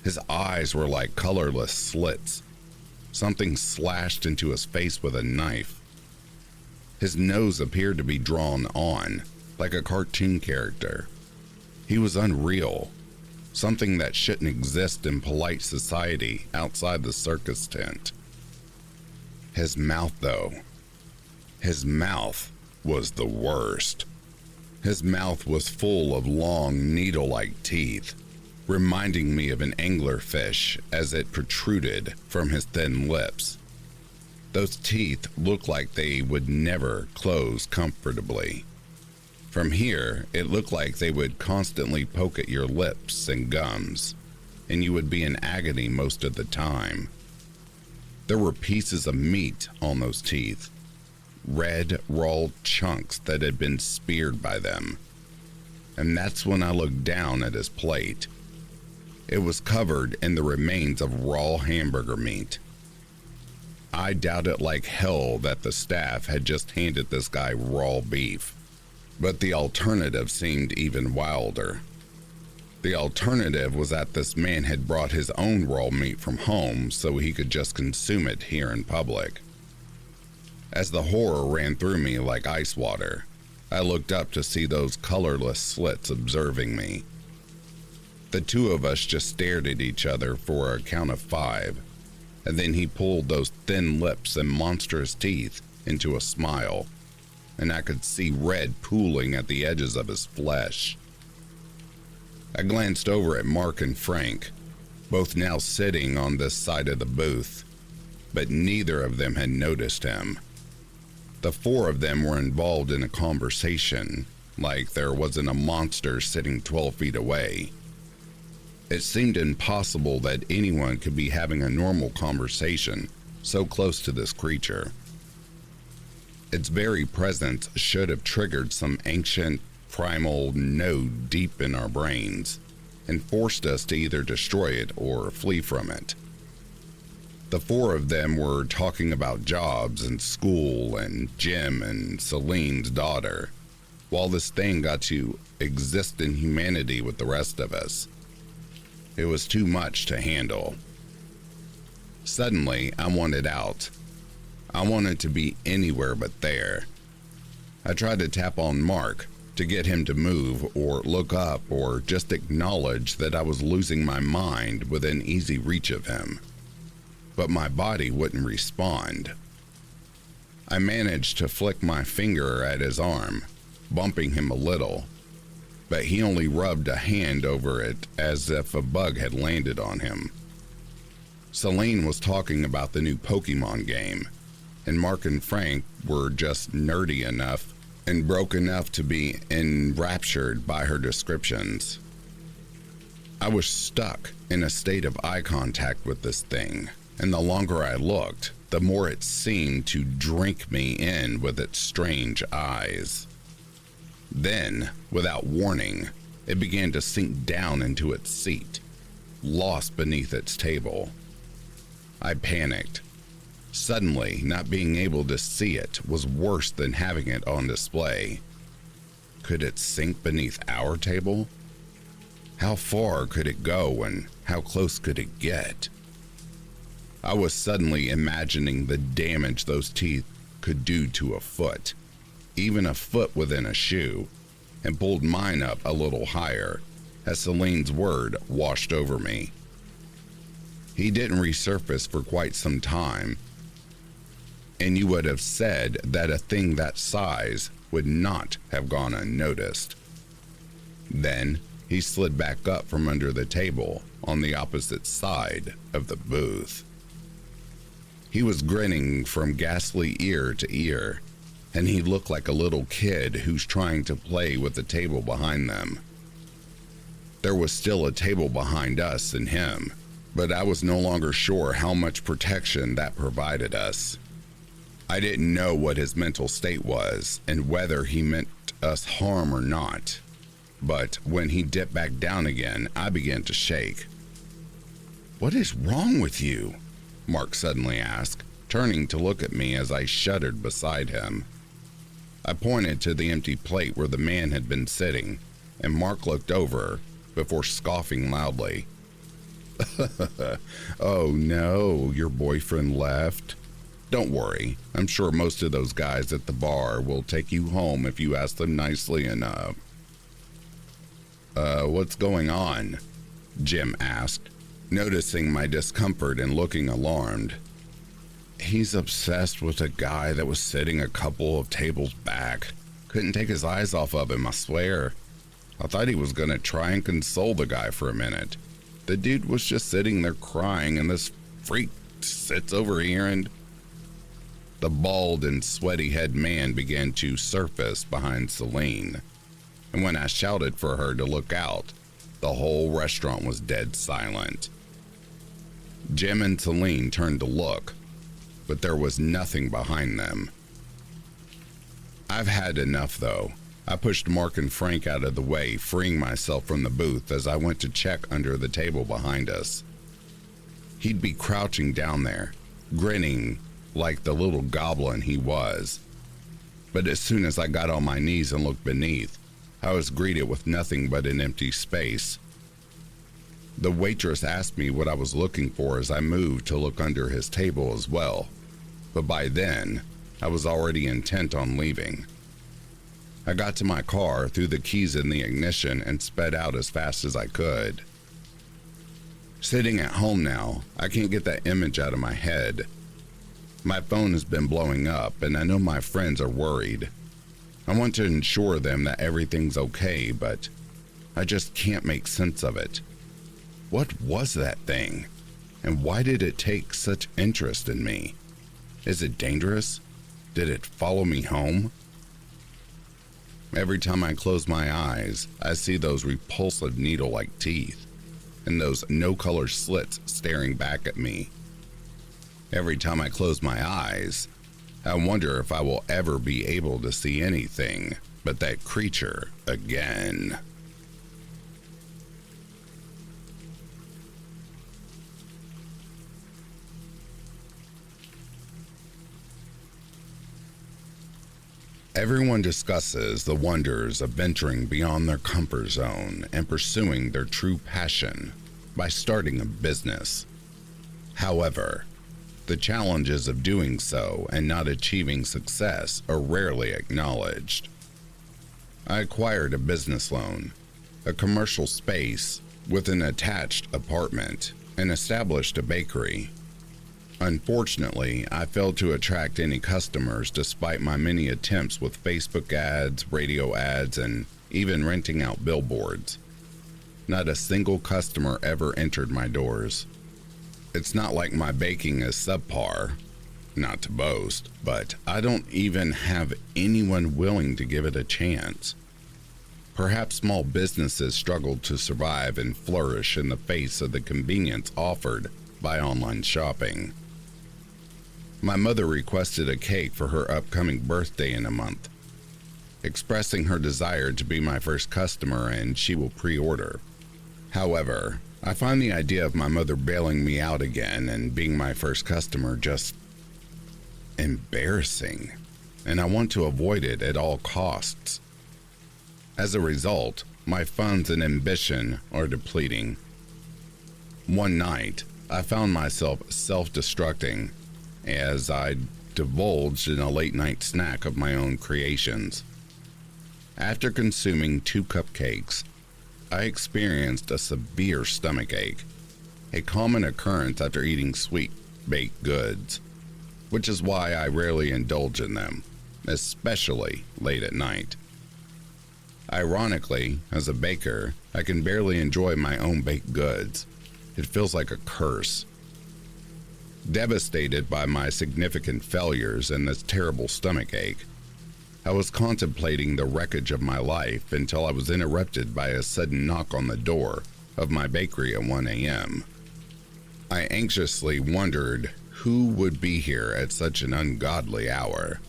His eyes were like colorless slits. Something slashed into his face with a knife. His nose appeared to be drawn on, like a cartoon character. He was unreal, something that shouldn't exist in polite society outside the circus tent. His mouth, though. His mouth was the worst. His mouth was full of long, needle-like teeth, reminding me of an anglerfish as it protruded from his thin lips. Those teeth looked like they would never close comfortably. From here, it looked like they would constantly poke at your lips and gums, and you would be in agony most of the time. There were pieces of meat on those teeth, red, raw chunks that had been speared by them. And that's when I looked down at his plate. It was covered in the remains of raw hamburger meat. I doubted like hell that the staff had just handed this guy raw beef, but the alternative seemed even wilder. The alternative was that this man had brought his own raw meat from home so he could just consume it here in public. As the horror ran through me like ice water, I looked up to see those colorless slits observing me. The two of us just stared at each other for a count of 5, and then he pulled those thin lips and monstrous teeth into a smile, and I could see red pooling at the edges of his flesh. I glanced over at Mark and Frank, both now sitting on this side of the booth, but neither of them had noticed him. The 4 of them were involved in a conversation, like there wasn't a monster sitting 12 feet away. It seemed impossible that anyone could be having a normal conversation so close to this creature. Its very presence should have triggered some ancient, primal node deep in our brains and forced us to either destroy it or flee from it. The 4 of them were talking about jobs and school and Jim and Celine's daughter, while this thing got to exist in humanity with the rest of us. It was too much to handle. Suddenly, I wanted out. I wanted to be anywhere but there. I tried to tap on Mark to get him to move or look up or just acknowledge that I was losing my mind within easy reach of him. But my body wouldn't respond. I managed to flick my finger at his arm, bumping him a little, but he only rubbed a hand over it as if a bug had landed on him. Celine was talking about the new Pokemon game, and Mark and Frank were just nerdy enough and broke enough to be enraptured by her descriptions. I was stuck in a state of eye contact with this thing, and the longer I looked, the more it seemed to drink me in with its strange eyes. Then, without warning, it began to sink down into its seat, lost beneath its table. I panicked. Suddenly, not being able to see it was worse than having it on display. Could it sink beneath our table? How far could it go and how close could it get? I was suddenly imagining the damage those teeth could do to a foot, even a foot within a shoe, and pulled mine up a little higher as Celine's word washed over me. He didn't resurface for quite some time, and you would have said that a thing that size would not have gone unnoticed. Then he slid back up from under the table on the opposite side of the booth. He was grinning from ghastly ear to ear, and he looked like a little kid who's trying to play with the table behind them. There was still a table behind us and him, but I was no longer sure how much protection that provided us. I didn't know what his mental state was and whether he meant us harm or not, but when he dipped back down again, I began to shake. "What is wrong with you?" Mark suddenly asked, turning to look at me as I shuddered beside him. I pointed to the empty plate where the man had been sitting, and Mark looked over before scoffing loudly. "Oh no, your boyfriend left? Don't worry, I'm sure most of those guys at the bar will take you home if you ask them nicely enough." What's going on?" Jim asked, noticing my discomfort and looking alarmed. "He's obsessed with a guy that was sitting a couple of tables back. Couldn't take his eyes off of him, I swear. I thought he was gonna try and console the guy for a minute. The dude was just sitting there crying, and this freak sits over here and... The bald and sweaty-head man began to surface behind Celine, and when I shouted for her to look out, the whole restaurant was dead silent. Jim and Celine turned to look, but there was nothing behind them. I've had enough, though. I pushed Mark and Frank out of the way, freeing myself from the booth as I went to check under the table behind us. He'd be crouching down there, grinning like the little goblin he was. But as soon as I got on my knees and looked beneath, I was greeted with nothing but an empty space. The waitress asked me what I was looking for as I moved to look under his table as well, but by then, I was already intent on leaving. I got to my car, threw the keys in the ignition, and sped out as fast as I could. Sitting at home now, I can't get that image out of my head. My phone has been blowing up, and I know my friends are worried. I want to ensure them that everything's okay, but I just can't make sense of it. What was that thing? And why did it take such interest in me? Is it dangerous? Did it follow me home? Every time I close my eyes, I see those repulsive needle-like teeth, and those no-color slits staring back at me. Every time I close my eyes, I wonder if I will ever be able to see anything but that creature again. Everyone discusses the wonders of venturing beyond their comfort zone and pursuing their true passion by starting a business. However, the challenges of doing so and not achieving success are rarely acknowledged. I acquired a business loan, a commercial space with an attached apartment, and established a bakery. Unfortunately, I failed to attract any customers despite my many attempts with Facebook ads, radio ads, and even renting out billboards. Not a single customer ever entered my doors. It's not like my baking is subpar, not to boast, but I don't even have anyone willing to give it a chance. Perhaps small businesses struggle to survive and flourish in the face of the convenience offered by online shopping. My mother requested a cake for her upcoming birthday in a month, expressing her desire to be my first customer, and she will pre-order. However, I find the idea of my mother bailing me out again and being my first customer just embarrassing, and I want to avoid it at all costs. As a result, my funds and ambition are depleting. One night, I found myself self-destructing as I divulged in a late-night snack of my own creations. After consuming 2 cupcakes, I experienced a severe stomachache, a common occurrence after eating sweet baked goods, which is why I rarely indulge in them, especially late at night. Ironically, as a baker, I can barely enjoy my own baked goods. It feels like a curse. Devastated by my significant failures and this terrible stomachache, I was contemplating the wreckage of my life until I was interrupted by a sudden knock on the door of my bakery at 1 a.m. I anxiously wondered who would be here at such an ungodly hour.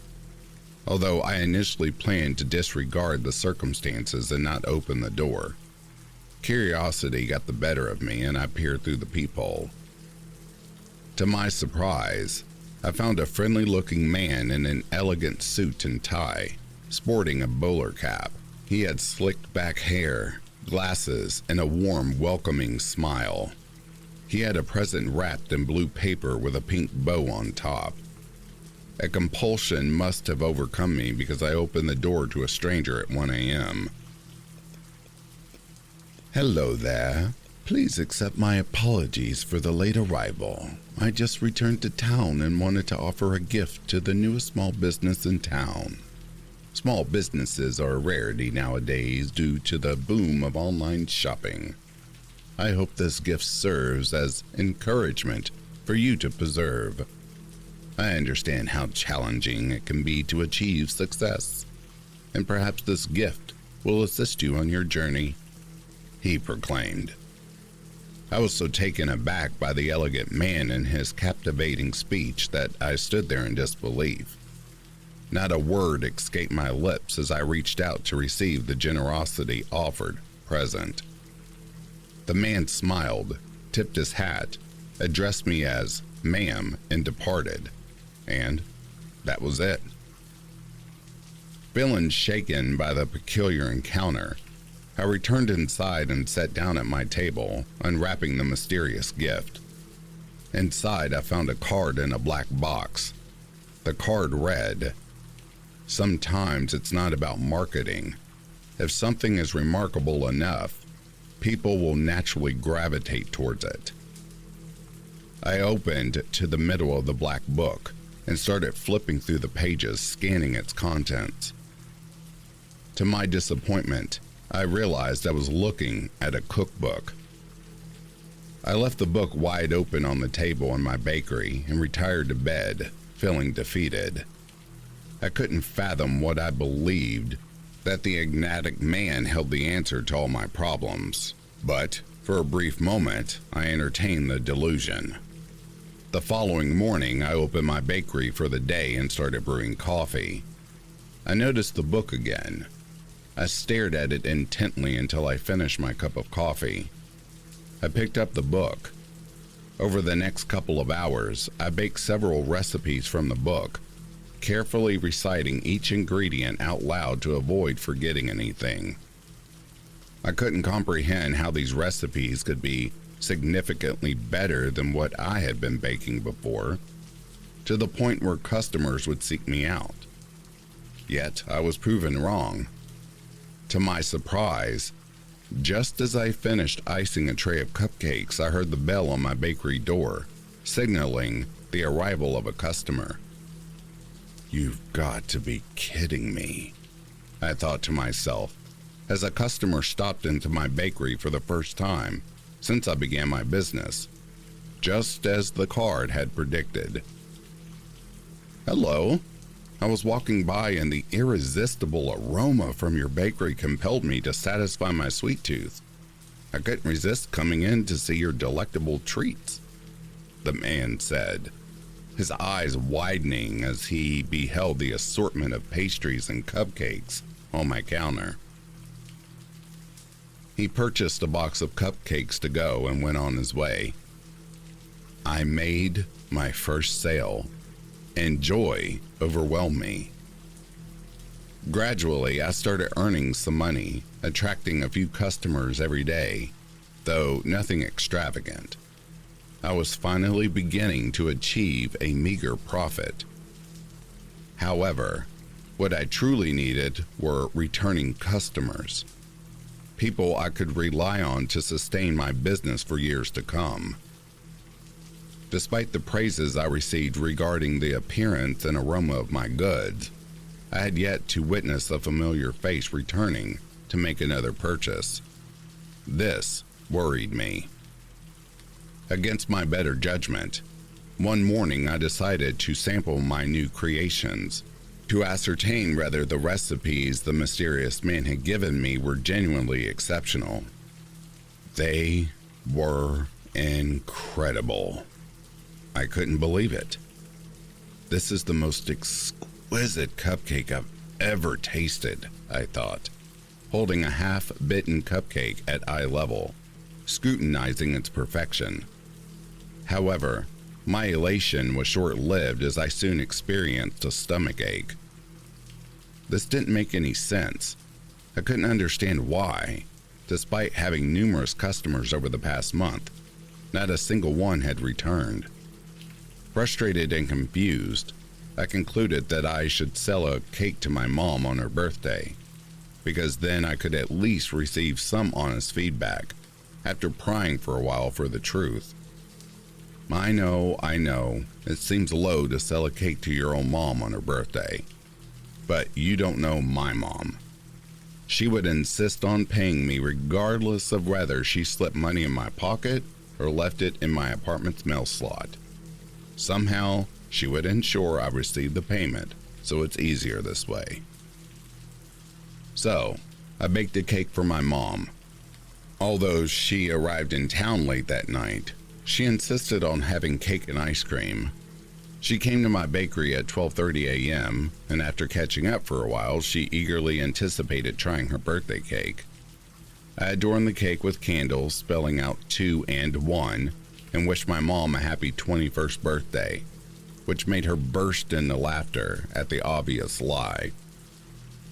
Although I initially planned to disregard the circumstances and not open the door, curiosity got the better of me and I peered through the peephole. To my surprise, I found a friendly-looking man in an elegant suit and tie, sporting a bowler cap. He had slicked back hair, glasses, and a warm, welcoming smile. He had a present wrapped in blue paper with a pink bow on top. A compulsion must have overcome me because I opened the door to a stranger at 1 a.m. "Hello there. Please accept my apologies for the late arrival. I just returned to town and wanted to offer a gift to the newest small business in town." Small businesses are a rarity nowadays due to the boom of online shopping. I hope this gift serves as encouragement for you to persevere. I understand how challenging it can be to achieve success, and perhaps this gift will assist you on your journey," he proclaimed. I was so taken aback by the elegant man and his captivating speech that I stood there in disbelief. Not a word escaped my lips as I reached out to receive the generosity offered present. The man smiled, tipped his hat, addressed me as "ma'am," and departed. And that was it. Feeling shaken by the peculiar encounter, I returned inside and sat down at my table, unwrapping the mysterious gift. Inside, I found a card in a black box. The card read, "Sometimes it's not about marketing. If something is remarkable enough, people will naturally gravitate towards it." I opened to the middle of the black book and started flipping through the pages, scanning its contents. To my disappointment, I realized I was looking at a cookbook. I left the book wide open on the table in my bakery and retired to bed, feeling defeated. I couldn't fathom what I believed, that the enigmatic man held the answer to all my problems. But for a brief moment, I entertained the delusion. The following morning, I opened my bakery for the day and started brewing coffee. I noticed the book again. I stared at it intently until I finished my cup of coffee. I picked up the book. Over the next couple of hours, I baked several recipes from the book, carefully reciting each ingredient out loud to avoid forgetting anything. I couldn't comprehend how these recipes could be significantly better than what I had been baking before, to the point where customers would seek me out. Yet I was proven wrong. To my surprise, just as I finished icing a tray of cupcakes, I heard the bell on my bakery door, signaling the arrival of a customer. "You've got to be kidding me," I thought to myself, as a customer stopped into my bakery for the first time since I began my business, just as the card had predicted. "Hello. I was walking by and the irresistible aroma from your bakery compelled me to satisfy my sweet tooth. I couldn't resist coming in to see your delectable treats," the man said, his eyes widening as he beheld the assortment of pastries and cupcakes on my counter. He purchased a box of cupcakes to go and went on his way. I made my first sale, and joy overwhelmed me. Gradually, I started earning some money, attracting a few customers every day, though nothing extravagant. I was finally beginning to achieve a meager profit. However, what I truly needed were returning customers, people I could rely on to sustain my business for years to come. Despite the praises I received regarding the appearance and aroma of my goods, I had yet to witness a familiar face returning to make another purchase. This worried me. Against my better judgment, one morning I decided to sample my new creations, to ascertain whether the recipes the mysterious man had given me were genuinely exceptional. They were incredible. I couldn't believe it. "This is the most exquisite cupcake I've ever tasted," I thought, holding a half-bitten cupcake at eye level, scrutinizing its perfection. However, my elation was short-lived as I soon experienced a stomach ache. This didn't make any sense. I couldn't understand why, despite having numerous customers over the past month, not a single one had returned. Frustrated and confused, I concluded that I should sell a cake to my mom on her birthday, because then I could at least receive some honest feedback after prying for a while for the truth. I know, it seems low to sell a cake to your own mom on her birthday. But you don't know my mom. She would insist on paying me regardless of whether she slipped money in my pocket or left it in my apartment's mail slot. Somehow, she would ensure I received the payment, so it's easier this way. So, I baked a cake for my mom. Although she arrived in town late that night, she insisted on having cake and ice cream. She came to my bakery at 12:30 a.m., and after catching up for a while, she eagerly anticipated trying her birthday cake. I adorned the cake with candles spelling out 2 and 1, and wished my mom a happy 21st birthday, which made her burst into laughter at the obvious lie.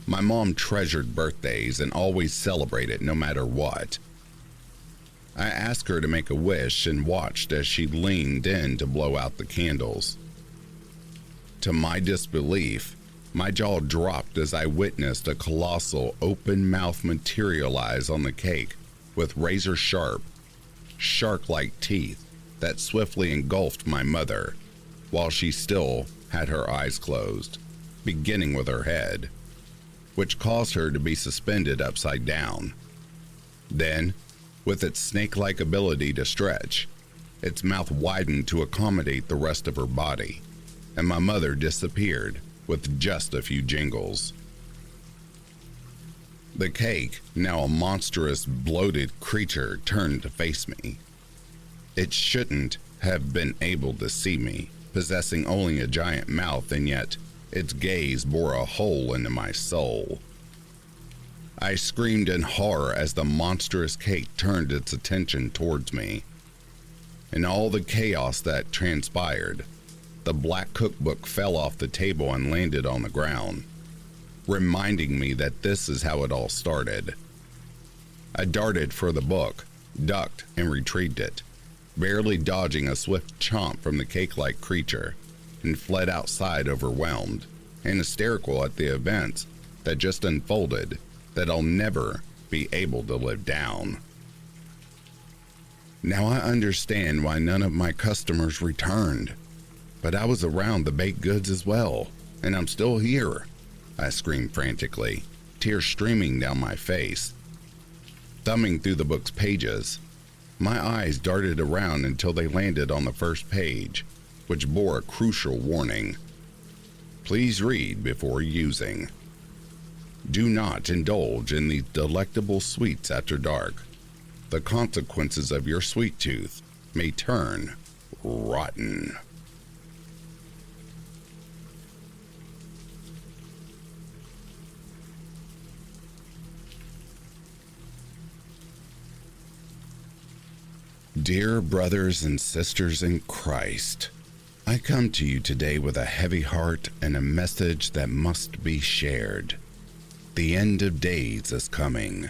My mom treasured birthdays and always celebrated no matter what. I asked her to make a wish and watched as she leaned in to blow out the candles. To my disbelief, my jaw dropped as I witnessed a colossal open mouth materialize on the cake with razor-sharp, shark-like teeth that swiftly engulfed my mother while she still had her eyes closed, beginning with her head, which caused her to be suspended upside down. Then, with its snake-like ability to stretch, its mouth widened to accommodate the rest of her body, and my mother disappeared with just a few jingles. The cake, now a monstrous, bloated creature, turned to face me. It shouldn't have been able to see me, possessing only a giant mouth, and yet its gaze bore a hole into my soul. I screamed in horror as the monstrous cake turned its attention towards me. In all the chaos that transpired, the black cookbook fell off the table and landed on the ground, reminding me that this is how it all started. I darted for the book, ducked, and retrieved it, barely dodging a swift chomp from the cake-like creature, and fled outside overwhelmed and hysterical at the events that just unfolded that I'll never be able to live down. Now I understand why none of my customers returned, but I was around the baked goods as well, and I'm still here, I screamed frantically, tears streaming down my face. Thumbing through the book's pages, my eyes darted around until they landed on the first page, which bore a crucial warning. Please read before using. Do not indulge in these delectable sweets after dark. The consequences of your sweet tooth may turn rotten. Dear brothers and sisters in Christ, I come to you today with a heavy heart and a message that must be shared. The end of days is coming.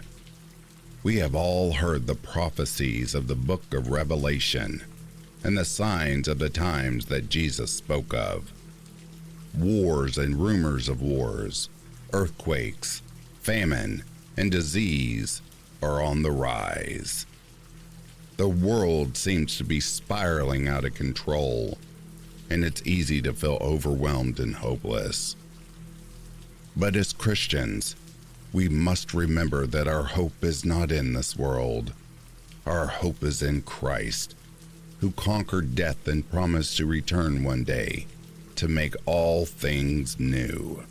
We have all heard the prophecies of the book of Revelation and the signs of the times that Jesus spoke of. Wars and rumors of wars, earthquakes, famine, and disease are on the rise. The world seems to be spiraling out of control, and it's easy to feel overwhelmed and hopeless. But as Christians, we must remember that our hope is not in this world. Our hope is in Christ, who conquered death and promised to return one day to make all things new.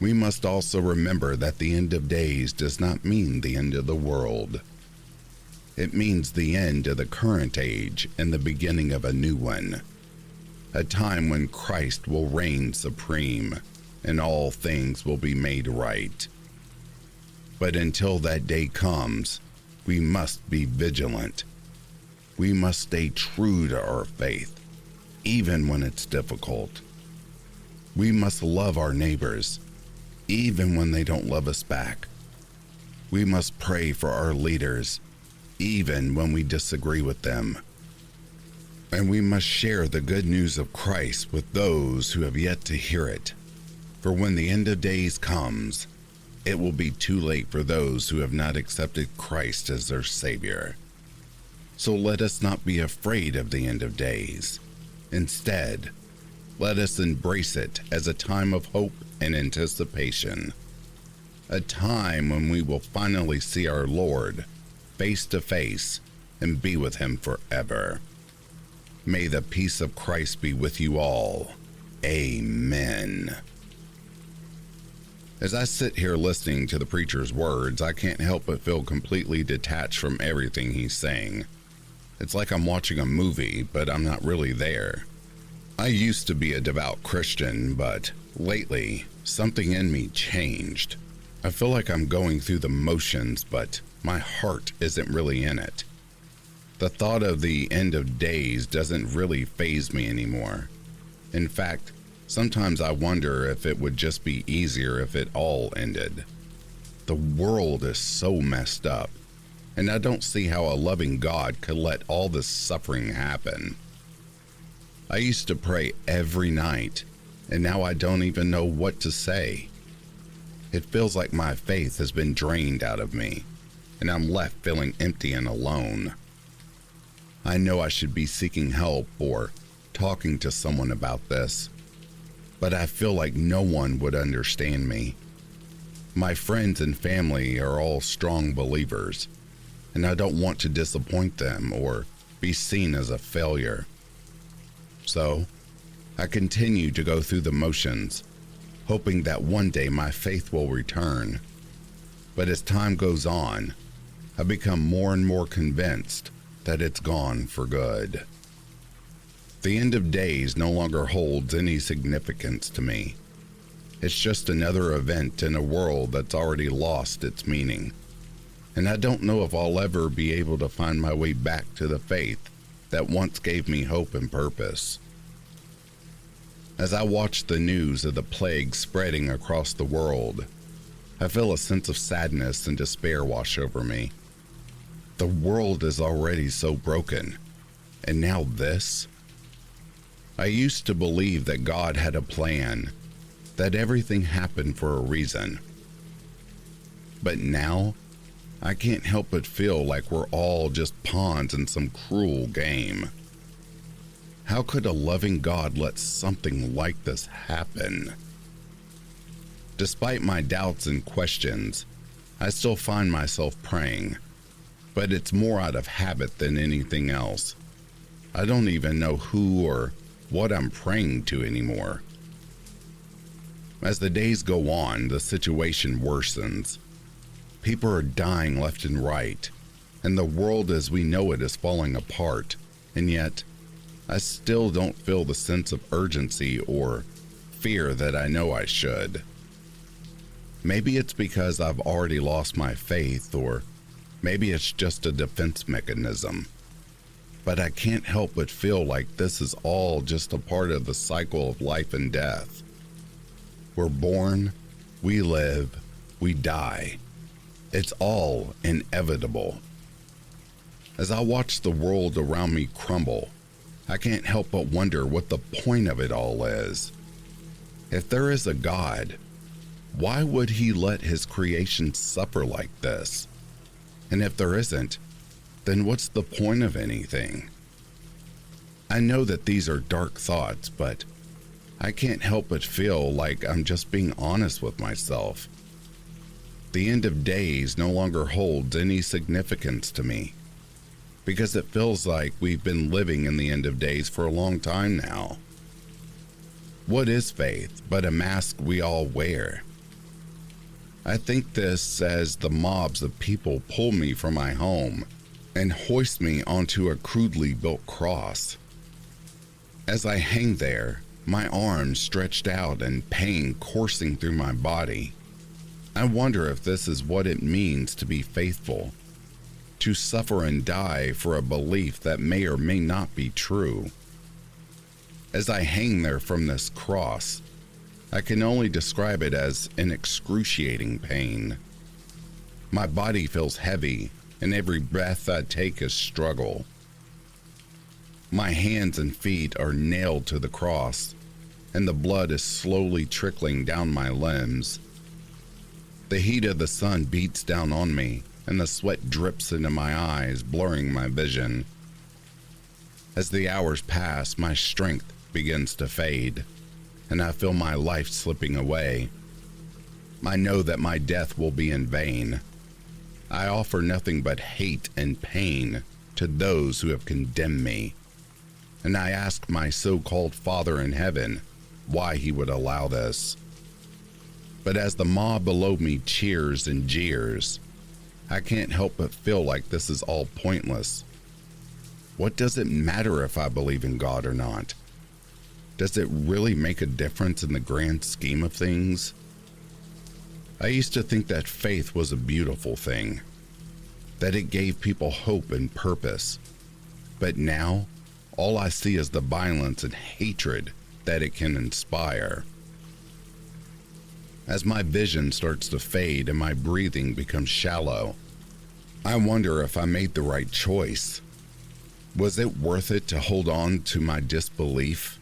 We must also remember that the end of days does not mean the end of the world. It means the end of the current age and the beginning of a new one, a time when Christ will reign supreme and all things will be made right. But until that day comes, we must be vigilant. We must stay true to our faith, even when it's difficult. We must love our neighbors, even when they don't love us back. We must pray for our leaders, even when we disagree with them. And we must share the good news of Christ with those who have yet to hear it. For when the end of days comes, it will be too late for those who have not accepted Christ as their Savior. So let us not be afraid of the end of days. Instead, let us embrace it as a time of hope and anticipation. A time when we will finally see our Lord face to face and be with Him forever. May the peace of Christ be with you all. Amen. As I sit here listening to the preacher's words, I can't help but feel completely detached from everything he's saying. It's like I'm watching a movie, but I'm not really there. I used to be a devout Christian, but lately, something in me changed. I feel like I'm going through the motions, but my heart isn't really in it. The thought of the end of days doesn't really faze me anymore. In fact, sometimes I wonder if it would just be easier if it all ended. The world is so messed up, and I don't see how a loving God could let all this suffering happen. I used to pray every night, and now I don't even know what to say. It feels like my faith has been drained out of me, and I'm left feeling empty and alone. I know I should be seeking help or talking to someone about this, but I feel like no one would understand me. My friends and family are all strong believers, and I don't want to disappoint them or be seen as a failure. So, I continue to go through the motions, hoping that one day my faith will return. But as time goes on, I become more and more convinced that it's gone for good. The end of days no longer holds any significance to me. It's just another event in a world that's already lost its meaning. And I don't know if I'll ever be able to find my way back to the faith that once gave me hope and purpose. As I watch the news of the plague spreading across the world, I feel a sense of sadness and despair wash over me. The world is already so broken, and now this? I used to believe that God had a plan, that everything happened for a reason. But now, I can't help but feel like we're all just pawns in some cruel game. How could a loving God let something like this happen? Despite my doubts and questions, I still find myself praying, but it's more out of habit than anything else. I don't even know who or what I'm praying to anymore. As the days go on, the situation worsens. People are dying left and right, and the world as we know it is falling apart, and yet I still don't feel the sense of urgency or fear that I know I should. Maybe it's because I've already lost my faith, or maybe it's just a defense mechanism. But I can't help but feel like this is all just a part of the cycle of life and death. We're born, we live, we die. It's all inevitable. As I watch the world around me crumble, I can't help but wonder what the point of it all is. If there is a God, why would He let His creation suffer like this? And if there isn't, then what's the point of anything? I know that these are dark thoughts, but I can't help but feel like I'm just being honest with myself. The end of days no longer holds any significance to me, because it feels like we've been living in the end of days for a long time now. What is faith but a mask we all wear? I think this as the mobs of people pull me from my home and hoist me onto a crudely built cross. As I hang there, my arms stretched out and pain coursing through my body, I wonder if this is what it means to be faithful, to suffer and die for a belief that may or may not be true. As I hang there from this cross, I can only describe it as an excruciating pain. My body feels heavy, and every breath I take is struggle. My hands and feet are nailed to the cross, and the blood is slowly trickling down my limbs. The heat of the sun beats down on me, and the sweat drips into my eyes, blurring my vision. As the hours pass, my strength begins to fade, and I feel my life slipping away. I know that my death will be in vain. I offer nothing but hate and pain to those who have condemned me, and I ask my so-called Father in heaven why he would allow this. But as the mob below me cheers and jeers, I can't help but feel like this is all pointless. What does it matter if I believe in God or not? Does it really make a difference in the grand scheme of things? I used to think that faith was a beautiful thing, that it gave people hope and purpose. But now, all I see is the violence and hatred that it can inspire. As my vision starts to fade and my breathing becomes shallow, I wonder if I made the right choice. Was it worth it to hold on to my disbelief,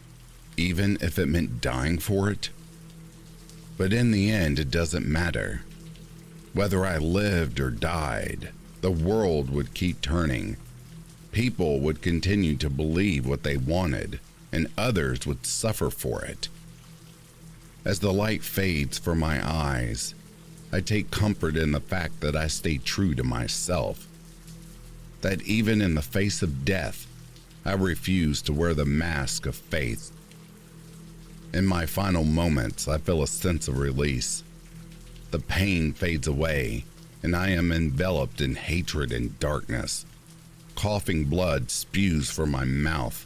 even if it meant dying for it? But in the end, it doesn't matter. Whether I lived or died, the world would keep turning. People would continue to believe what they wanted, and others would suffer for it. As the light fades from my eyes, I take comfort in the fact that I stay true to myself. That even in the face of death, I refuse to wear the mask of faith. In my final moments, I feel a sense of release. The pain fades away, and I am enveloped in hatred and darkness. Coughing blood spews from my mouth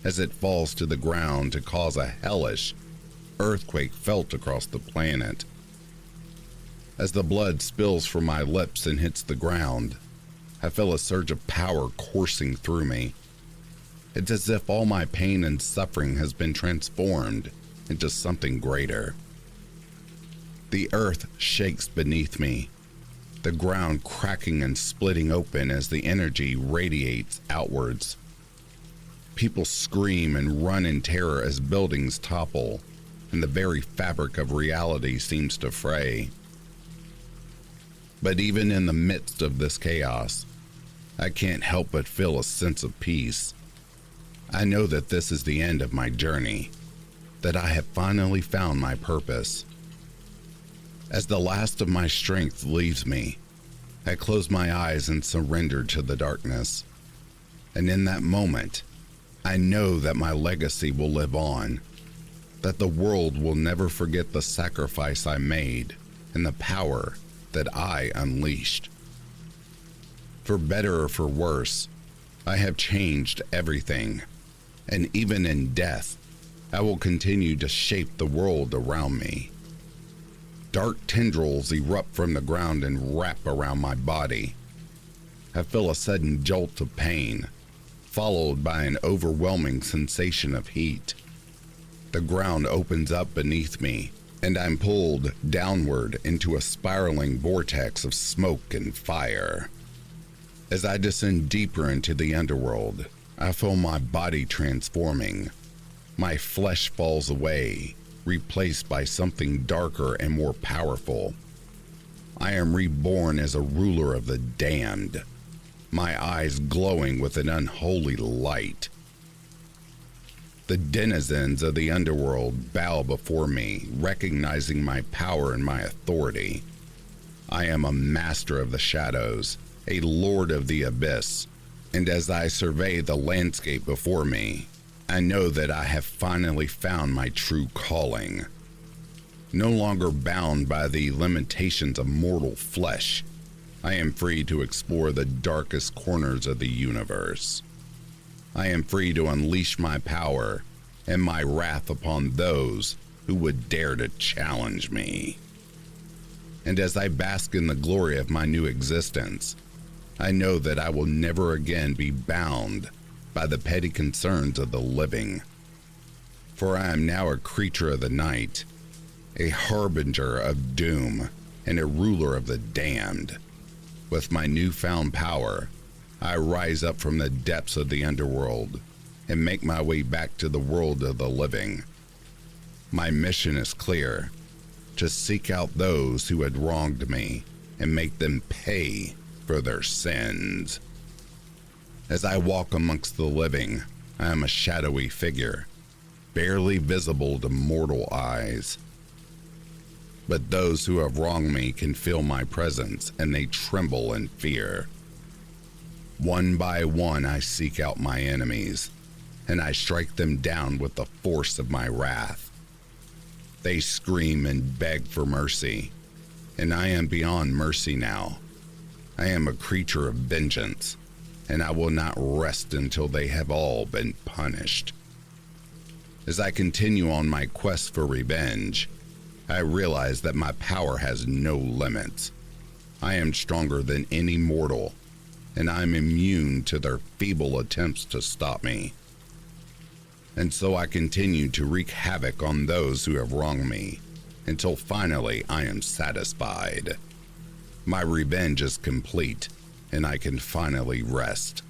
as it falls to the ground to cause a hellish earthquake felt across the planet. As the blood spills from my lips and hits the ground, I feel a surge of power coursing through me. It's as if all my pain and suffering has been transformed into something greater. The earth shakes beneath me, the ground cracking and splitting open as the energy radiates outwards. People scream and run in terror as buildings topple, and the very fabric of reality seems to fray. But even in the midst of this chaos, I can't help but feel a sense of peace. I know that this is the end of my journey, that I have finally found my purpose. As the last of my strength leaves me, I close my eyes and surrender to the darkness. And in that moment, I know that my legacy will live on, that the world will never forget the sacrifice I made and the power that I unleashed. For better or for worse, I have changed everything, and even in death, I will continue to shape the world around me. Dark tendrils erupt from the ground and wrap around my body. I feel a sudden jolt of pain, followed by an overwhelming sensation of heat. The ground opens up beneath me, and I'm pulled downward into a spiraling vortex of smoke and fire. As I descend deeper into the underworld, I feel my body transforming. My flesh falls away, replaced by something darker and more powerful. I am reborn as a ruler of the damned, my eyes glowing with an unholy light. The denizens of the underworld bow before me, recognizing my power and my authority. I am a master of the shadows, a lord of the abyss, and as I survey the landscape before me, I know that I have finally found my true calling. No longer bound by the limitations of mortal flesh, I am free to explore the darkest corners of the universe. I am free to unleash my power and my wrath upon those who would dare to challenge me. And as I bask in the glory of my new existence, I know that I will never again be bound by the petty concerns of the living. For I am now a creature of the night, a harbinger of doom, and a ruler of the damned. With my newfound power, I rise up from the depths of the underworld and make my way back to the world of the living. My mission is clear: to seek out those who had wronged me and make them pay for their sins. As I walk amongst the living, I am a shadowy figure, barely visible to mortal eyes. But those who have wronged me can feel my presence, and they tremble in fear. One by one I seek out my enemies, and I strike them down with the force of my wrath. They scream and beg for mercy, and I am beyond mercy now. I am a creature of vengeance, and I will not rest until they have all been punished. As I continue on my quest for revenge, I realize that my power has no limits. I am stronger than any mortal, and I'm immune to their feeble attempts to stop me. And so I continue to wreak havoc on those who have wronged me, until finally I am satisfied. My revenge is complete, and I can finally rest.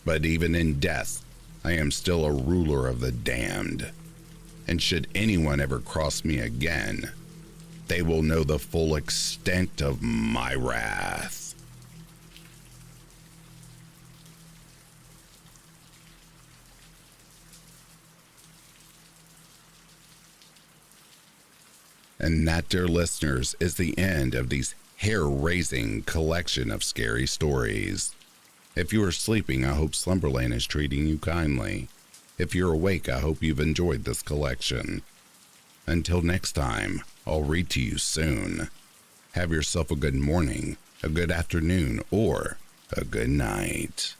But even in death, I am still a ruler of the damned. And should anyone ever cross me again, they will know the full extent of my wrath. And that, dear listeners, is the end of these hair-raising collection of scary stories. If you are sleeping, I hope Slumberland is treating you kindly. If you're awake, I hope you've enjoyed this collection. Until next time, I'll read to you soon. Have yourself a good morning, a good afternoon, or a good night.